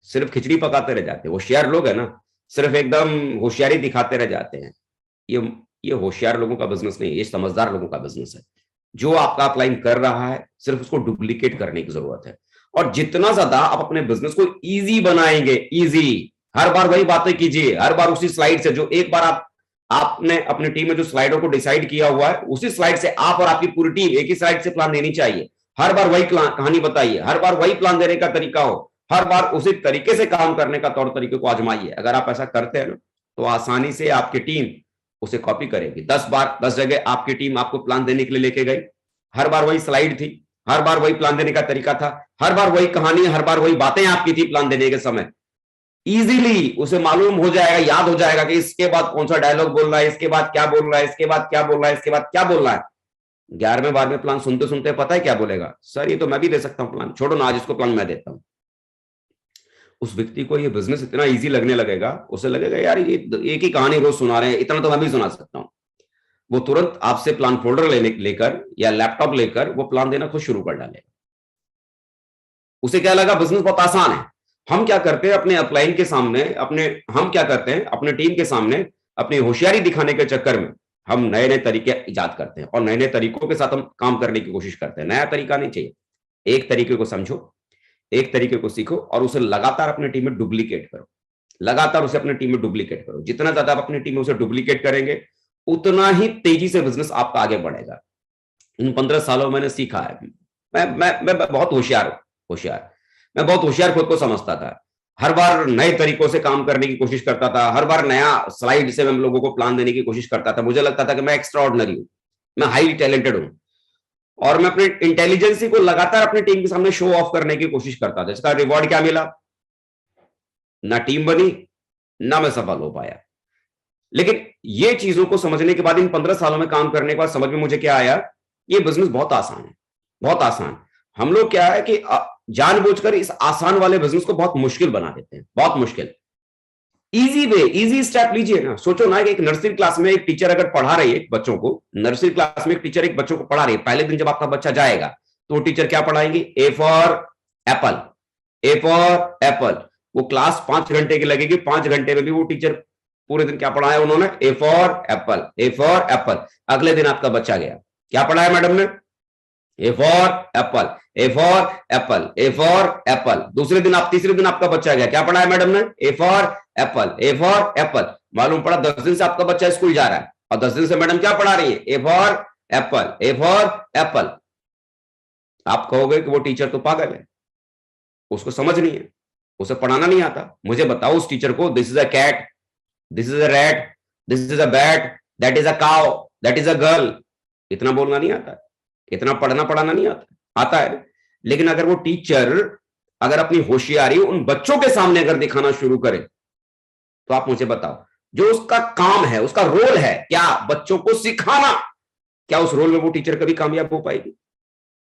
सिर्फ खिचड़ी पकाते रह जाते हैं, होशियार लोग है ना सिर्फ एकदम होशियारी दिखाते रह जाते हैं। ये होशियार लोगों का बिजनेस नहीं है, ये समझदार लोगों का बिजनेस है। जो आपका अपलाइन कर रहा है सिर्फ उसको डुप्लीकेट करने की जरूरत है। और जितना ज्यादा आप अपने बिजनेस को इजी बनाएंगे, इजी, हर बार वही बातें कीजिए, हर बार उसी स्लाइड से, जो एक बार आपने अपनी टीम में जो स्लाइडों को डिसाइड किया हुआ है, उसी स्लाइड से आप और आपकी पूरी टीम एक ही स्लाइड से प्लान देनी चाहिए। हर बार वही कहानी बताइए, हर बार वही प्लान देने का तरीका हो, हर बार उसी तरीके से काम करने का तौर तरीके को आजमाइए। अगर आप ऐसा करते हैं ना, तो आसानी से आपकी टीम उसे कॉपी करेगी। 10 बार 10 जगह आपकी टीम आपको प्लान देने के लिए लेके गई, हर बार वही स्लाइड थी, हर बार वही प्लान देने का तरीका था, हर बार वही कहानी, हर बार वही बातें आपकी थी प्लान देने के समय। इजीली उसे मालूम हो जाएगा, याद हो जाएगा कि इसके बाद कौन सा डायलॉग बोल रहा है, इसके बाद क्या बोल रहा है, इसके बाद क्या बोल रहा है, इसके बाद क्या बोल रहा है। 11वें 12वें प्लान सुनते सुनते पता है क्या बोलेगा? सर ये तो मैं भी दे सकता हूं प्लान, छोड़ो ना आज इसको प्लान मैं देता हूं। उस व्यक्ति को ये बिजनेस इतना इजी लगने लगेगा, उसे लगेगा यार ये एक ही कहानी रोज सुना रहे हैं, इतना तो मैं भी सुना सकता हूं। वो तुरंत आपसे प्लान फोल्डर लेकर या लैपटॉप लेकर वो प्लान देना खुद शुरू कर डालेगा। उसे क्या लगा बिजनेस बहुत आसान है। हम क्या करते हैं अपने अपलाइन के सामने, हम क्या करते हैं अपने टीम के सामने अपनी होशियारी दिखाने के चक्कर में हम नए नए तरीके इजाद करते हैं और नए नए तरीकों के साथ हम काम करने की कोशिश करते हैं। नया तरीका नहीं चाहिए, एक तरीके को समझो, एक तरीके को सीखो और उसे लगातार अपनी टीम में डुप्लीकेट करो, लगातार उसे अपनी टीम में डुप्लीकेट करो। जितना ज्यादा आप अपनी टीम में उसे डुप्लीकेट करेंगे, उतना ही तेजी से बिजनेस आपका आगे बढ़ेगा। इन 15 सालों में मैंने सीखा है। मैं बहुत होशियार मैं बहुत होशियार खुद को समझता था। हर बार नए तरीकों से काम करने की कोशिश करता था, हर बार नया स्लाइड से मैं लोगों को प्लान देने की कोशिश करता था। मुझे लगता था कि मैं एक्स्ट्रा ऑर्डिनरी हूं, मैं हाईली टैलेंटेड हूं, और मैं अपने इंटेलिजेंसी को लगातार अपनी टीम के सामने शो ऑफ करने की कोशिश करता था। इसका रिवॉर्ड क्या मिला? ना टीम बनी, ना मैं सफल हो पाया। लेकिन ये चीजों को समझने के बाद, इन 15 सालों में काम करने के बाद समझ में मुझे क्या आया, ये बिजनेस बहुत आसान है, बहुत आसान। हम लोग क्या है कि जानबूझकर इस आसान वाले बिजनेस को बहुत मुश्किल बना देते हैं, बहुत मुश्किल। इजी वे, इजी स्टेप लीजिए ना। सोचो ना कि एक नर्सरी क्लास में एक टीचर अगर पढ़ा रही है बच्चों को, नर्सरी क्लास में एक टीचर एक बच्चों को पढ़ा रही है, पहले दिन जब आपका बच्चा जाएगा तो टीचर क्या पढ़ाएंगे? A for Apple, A for Apple. वो क्लास 5 घंटे की लगेगी, 5 घंटे में भी वो टीचर पूरे दिन क्या पढ़ाया उन्होंने? A for Apple, A for Apple. अगले दिन आपका बच्चा गया, क्या पढ़ाया मैडम ने? A for Apple, A for Apple, A for Apple. दूसरे दिन तीसरे दिन आपका बच्चा गया, क्या पढ़ा है मैडम ने? A for Apple, A for Apple. मालूम पड़ा 10 दिन से आपका बच्चा स्कूल जा रहा है और 10 दिन से मैडम क्या पढ़ा रही है? A for Apple, A for Apple. आप कहोगे कि वो टीचर तो पागल है, उसको समझ नहीं है, उसे पढ़ाना नहीं आता। मुझे बताओ उस टीचर को, this is a cat, this is a rat, this is a bat, that is a cow, that is a girl, इतना बोलना नहीं आता, इतना पढ़ना पढ़ाना नहीं आता, आता है। लेकिन अगर वो टीचर अगर अपनी होशियारी उन बच्चों के सामने अगर दिखाना शुरू करे, तो आप मुझे बताओ, जो उसका काम है, उसका रोल है क्या? बच्चों को सिखाना, क्या उस रोल में वो टीचर कभी कामयाब हो पाएगी?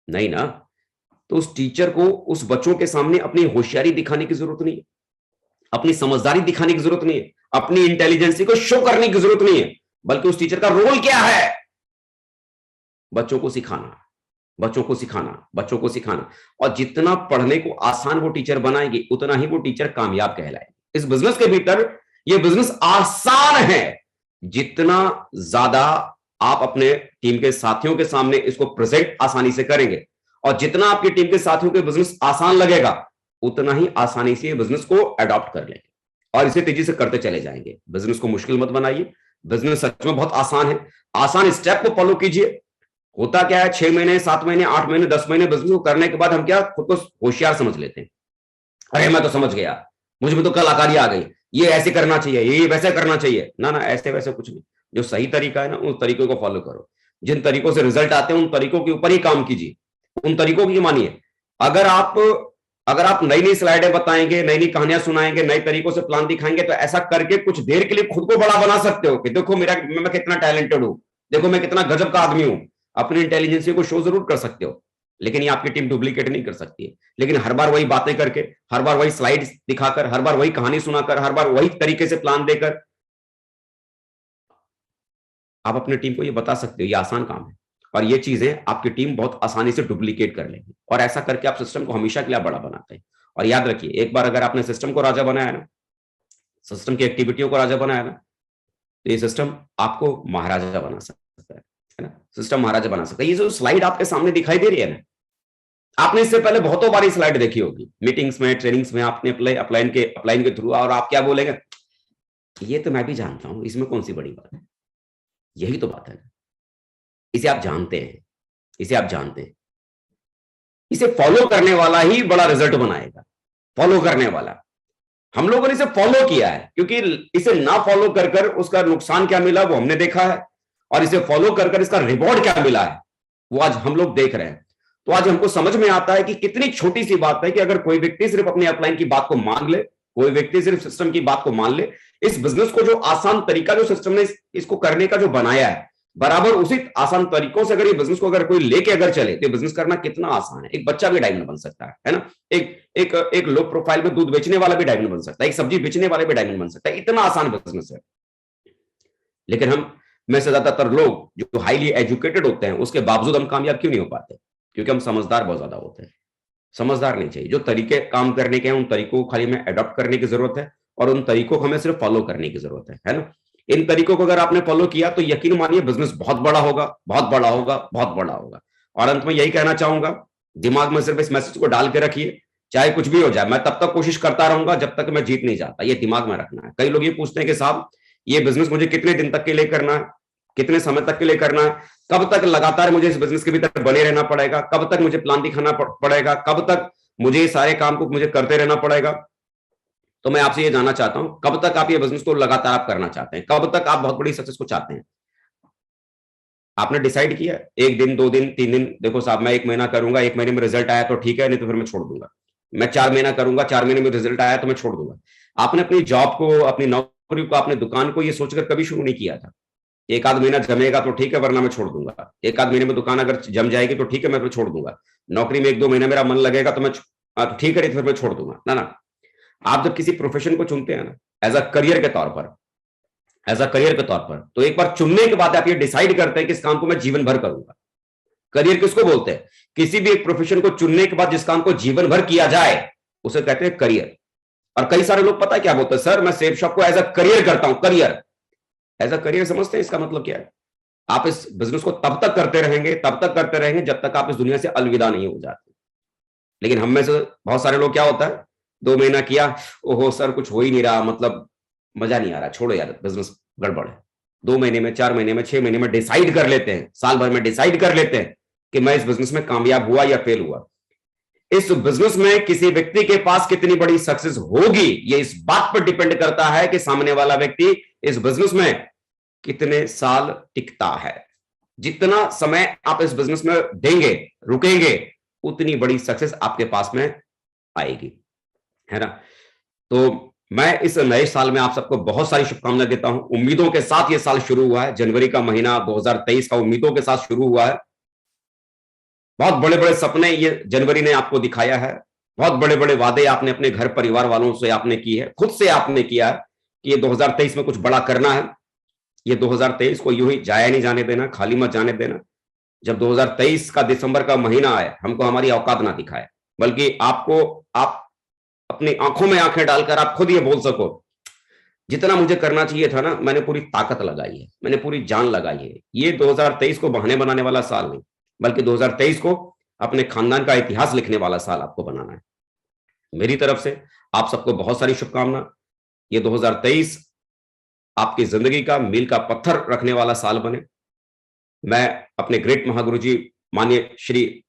नहीं ना। तो उस टीचर को उस बच्चों के सामने अपनी होशियारी दिखाने की जरूरत नहीं है, अपनी समझदारी दिखाने की जरूरत नहीं है, अपनी इंटेलिजेंसी को शो करने की जरूरत नहीं है, बल्कि उस टीचर का रोल क्या है? बच्चों को सिखाना, बच्चों को सिखाना, बच्चों को सिखाना। और जितना पढ़ने को आसान वो टीचर बनाएगी, उतना ही वो टीचर कामयाब कहलाएगी। इस बिजनेस के भीतर ये बिजनेस आसान है। जितना ज्यादा आप अपने टीम के साथियों के सामने इसको प्रेजेंट आसानी से करेंगे और जितना आपकी टीम के साथियों के बिजनेस आसान लगेगा, उतना ही आसानी से बिजनेस को अडॉप्ट कर लेंगे और इसे तेजी से करते चले जाएंगे। बिजनेस को मुश्किल मत बनाइए, बिजनेस सच में बहुत आसान है। आसान स्टेप को फॉलो कीजिए। होता क्या है, 6 महीने, 7 महीने, 8 महीने, 10 महीने बिजनेस को करने के बाद हम क्या खुद को होशियार समझ लेते हैं। अरे मैं तो समझ गया, मुझ में तो कलाकारी आ गई, ये ऐसे करना चाहिए, ये वैसे करना चाहिए। ना ना, ऐसे वैसे कुछ नहीं। जो सही तरीका है ना, उन तरीकों को फॉलो करो। जिन तरीकों से रिजल्ट आते हैं उन तरीकों के ऊपर ही काम कीजिए, उन तरीकों की मानिए। अगर आप नई नई स्लाइडें बताएंगे, नई नई कहानियां सुनाएंगे, नए तरीकों से प्लान दिखाएंगे, तो ऐसा करके कुछ देर के लिए खुद को बड़ा बना सकते हो कि देखो मैं कितना टैलेंटेड हूं, देखो मैं कितना गजब का आदमी हूं। अपनी इंटेलिजेंसी को शो जरूर कर सकते हो, लेकिन ये आपकी टीम डुप्लीकेट नहीं कर सकती है। लेकिन हर बार वही बातें करके, हर बार वही स्लाइड्स दिखाकर, हर बार वही कहानी सुनाकर, हर बार वही तरीके से प्लान देकर आप अपनी टीम को ये बता सकते हो ये आसान काम है। और ये चीजें आपकी टीम बहुत आसानी से डुप्लीकेट कर लेगी और ऐसा करके आप सिस्टम को हमेशा के लिए बड़ा बनाते हैं। और याद रखिए, एक बार अगर आपने सिस्टम को राजा बनाया ना, सिस्टम की एक्टिविटियों को राजा बनाया ना, तो ये सिस्टम आपको महाराजा बना सकता है ना। सिस्टम महाराजा बना सकता है। ये जो स्लाइड आपके सामने दिखाई दे रही है ना, आपने इससे पहले बहुतों बार स्लाइड देखी होगी, मीटिंग्स में, ट्रेनिंग्स में आपने अपलाइन के थ्रू, और आप क्या बोलेंगे, ये तो मैं भी जानता हूं, इसमें कौन सी बड़ी बात है। यही तो बात है, इसे आप जानते हैं, इसे आप जानते हैं। इसे फॉलो करने वाला ही बड़ा रिजल्ट बनाएगा, फॉलो करने वाला। हम लोगों ने इसे फॉलो किया है, क्योंकि इसे ना फॉलो कर कर उसका नुकसान क्या मिला वो हमने देखा है, और इसे फॉलो कर कर इसका रिवॉर्ड क्या मिला है वो आज हम लोग देख रहे हैं। तो आज हमको समझ में आता है कि कितनी छोटी सी बात है कि अगर कोई व्यक्ति सिर्फ अपने अपलाइन की बात को मान ले, कोई व्यक्ति सिर्फ सिस्टम की बात को मान ले, इस बिजनेस को जो आसान तरीका जो सिस्टम ने इसको करने का जो बनाया है, बराबर उसी आसान तरीकों से अगर ये बिजनेस को अगर कोई लेके अगर चले, तो बिजनेस करना कितना आसान है। एक बच्चा भी डायमंड बन सकता है ना। एक लो प्रोफाइल में दूध बेचने वाला भी डायमंड बन सकता है, एक सब्जी बेचने वाला भी डायमंड बन सकता है। इतना आसान बिजनेस है। लेकिन हम में से ज्यादातर लोग जो हाईली एजुकेटेड होते हैं, उसके बावजूद हम कामयाब क्यों नहीं हो पाते? क्योंकि हम समझदार बहुत ज्यादा होते हैं। समझदार नहीं चाहिए, जो तरीके काम करने के हैं उन तरीकों को खाली में अडॉप्ट करने की जरूरत है, और उन तरीकों को हमें सिर्फ फॉलो करने की जरूरत है ना। इन तरीकों को अगर आपने फॉलो किया तो यकीन मानिए बिजनेस बहुत बड़ा होगा, बहुत बड़ा होगा, बहुत बड़ा होगा। और अंत में यही कहना चाहूंगा, दिमाग में सिर्फ इस मैसेज को डाल के रखिए, चाहे कुछ भी हो जाए, मैं तब तक कोशिश करता रहूंगा जब तक मैं जीत नहीं जाता। ये दिमाग में रखना है। कई लोग ये पूछते हैं कि साहब ये बिजनेस मुझे कितने दिन तक के लिए करना है, कितने समय तक के लिए करना है, कब तक लगातार मुझे इस बिजनेस के भीतर बने रहना पड़ेगा, कब तक मुझे प्लान दिखाना पड़ेगा, कब तक मुझे सारे काम को मुझे करते रहना पड़ेगा। तो मैं आपसे ये जानना चाहता हूं, कब तक आप ये बिजनेस को लगातार आप करना चाहते हैं, कब तक आप बहुत बड़ी सक्सेस को चाहते हैं? आपने डिसाइड किया? 1 दिन, 2 दिन, 3 दिन? देखो साहब मैं 1 महीना करूंगा, 1 महीने में रिजल्ट आया तो ठीक है, नहीं तो फिर मैं छोड़ दूंगा। मैं 4 महीना करूंगा, 4 महीने में रिजल्ट आया तो मैं छोड़ दूंगा। आपने अपनी जॉब को, अपनी नौकरी को, अपनी दुकान को ये सोचकर कभी शुरू नहीं किया था। 1 आध महीना जमेगा तो ठीक है, वरना मैं छोड़ दूंगा। 1 आध महीने में दुकान अगर जम जाएगी तो ठीक है, मैं फिर छोड़ दूंगा। नौकरी में 1-2 महीना मेरा मन लगेगा तो मैं ठीक है, फिर मैं छोड़ दूंगा। ना ना, आप जब किसी प्रोफेशन को चुनते हैं ना, एज अ करियर के तौर पर, तो एक बार चुनने के बाद आप ये डिसाइड करते हैं कि इस काम को मैं जीवन भर करूंगा। करियर किसको बोलते हैं? किसी भी एक प्रोफेशन को चुनने के बाद जिस काम को जीवन भर किया जाए उसे कहते हैं करियर। और कई सारे लोग पता है क्या बोलते हैं, सर मैं सेफ शॉप को एज अ करियर करता हूं। करियर, एज अ करियर समझते हैं इसका मतलब क्या है? आप इस बिजनेस को तब तक करते रहेंगे जब तक आप इस दुनिया से अलविदा नहीं हो जाते। लेकिन हम में से बहुत सारे लोग क्या होता है, 2 महीना किया, ओहो सर कुछ हो ही नहीं रहा, मतलब मजा नहीं आ रहा, छोड़ो यार बिजनेस गड़बड़ है। 2 महीने में, 4 महीने में, 6 महीने में डिसाइड कर लेते हैं, साल भर में डिसाइड कर लेते हैं कि मैं इस बिजनेस में कामयाब हुआ या फेल हुआ। इस बिजनेस में किसी व्यक्ति के पास कितनी बड़ी सक्सेस होगी, ये इस बात पर डिपेंड करता है कि सामने वाला व्यक्ति इस बिजनेस में कितने साल टिकता है। जितना समय आप इस बिजनेस में देंगे, रुकेंगे, उतनी बड़ी सक्सेस आपके पास में आएगी, है ना। तो मैं इस नए साल में आप सबको बहुत सारी शुभकामनाएं देता हूं। उम्मीदों के साथ ये साल शुरू हुआ है, जनवरी का महीना 2023 का उम्मीदों के साथ शुरू हुआ है। बहुत बड़े बड़े सपने ये जनवरी ने आपको दिखाया है, बहुत बड़े बड़े वादे आपने अपने घर परिवार वालों से आपने की है, खुद से आपने किया है कि ये 2023 में कुछ बड़ा करना है। ये 2023 को यूं ही जाया नहीं जाने देना, खाली मत जाने देना। जब 2023 का दिसंबर का महीना आए, हमको हमारी औकात ना दिखाए, बल्कि आप अपनी आंखों में आंखें डालकर आप खुद ये बोल सको, जितना मुझे करना चाहिए था ना, मैंने पूरी ताकत लगाई है, मैंने पूरी जान लगाई है। ये 2023 को बहाने बनाने वाला साल नहीं, बल्कि 2023 को अपने खानदान का इतिहास लिखने वाला साल आपको बनाना है। मेरी तरफ से आप सबको बहुत सारी शुभकामना। ये 2023 आपकी जिंदगी का मील का पत्थर रखने वाला साल बने। मैं अपने ग्रेट महागुरु जी माननीय श्री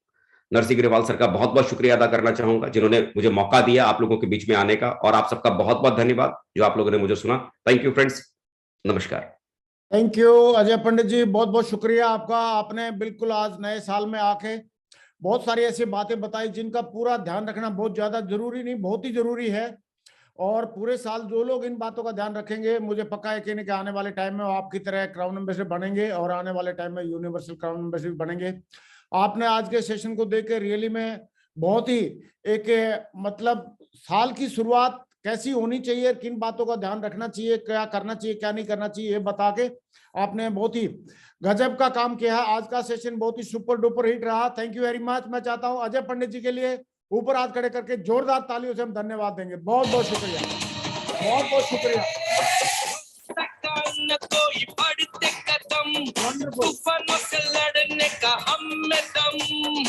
नरसिंह ग्रेवाल सर का बहुत बहुत शुक्रिया अदा करना चाहूंगा, जिन्होंने मुझे मौका दिया आप लोगों के बीच में आने का, और आप सबका बहुत बहुत धन्यवाद जो आप लोगों ने मुझे सुना। थैंक यू फ्रेंड्स, नमस्कार। थैंक यू अजय पंडित जी, बहुत बहुत शुक्रिया आपका। आपने बिल्कुल आज नए साल में आके बहुत सारी ऐसी बातें बताई जिनका पूरा ध्यान रखना बहुत ज्यादा जरूरी नहीं, बहुत ही जरूरी है। और पूरे साल जो लोग इन बातों का ध्यान रखेंगे, मुझे पक्का है कि आने वाले टाइम में वो आपकी तरह क्राउन एम्बेसडर बनेंगे और आने वाले टाइम में यूनिवर्सल क्राउन एम्बेसडर बनेंगे। आपने आज के सेशन को देख के रियली में बहुत ही एक मतलब साल की शुरुआत कैसी होनी चाहिए, किन बातों का ध्यान रखना चाहिए, क्या करना चाहिए, क्या नहीं करना चाहिए, ये बता के आपने बहुत ही गजब का काम किया है। आज का सेशन बहुत ही सुपर डुपर हिट रहा। Thank you very much. मैं चाहता हूं अजय पंडित जी के लिए ऊपर हाथ खड़े करके जोरदार तालियों से हम धन्यवाद देंगे। बहुत बहुत शुक्रिया, बहुत बहुत शुक्रिया। कोई बढ़ते कदम, तूफानों से लड़ने का हम में दम।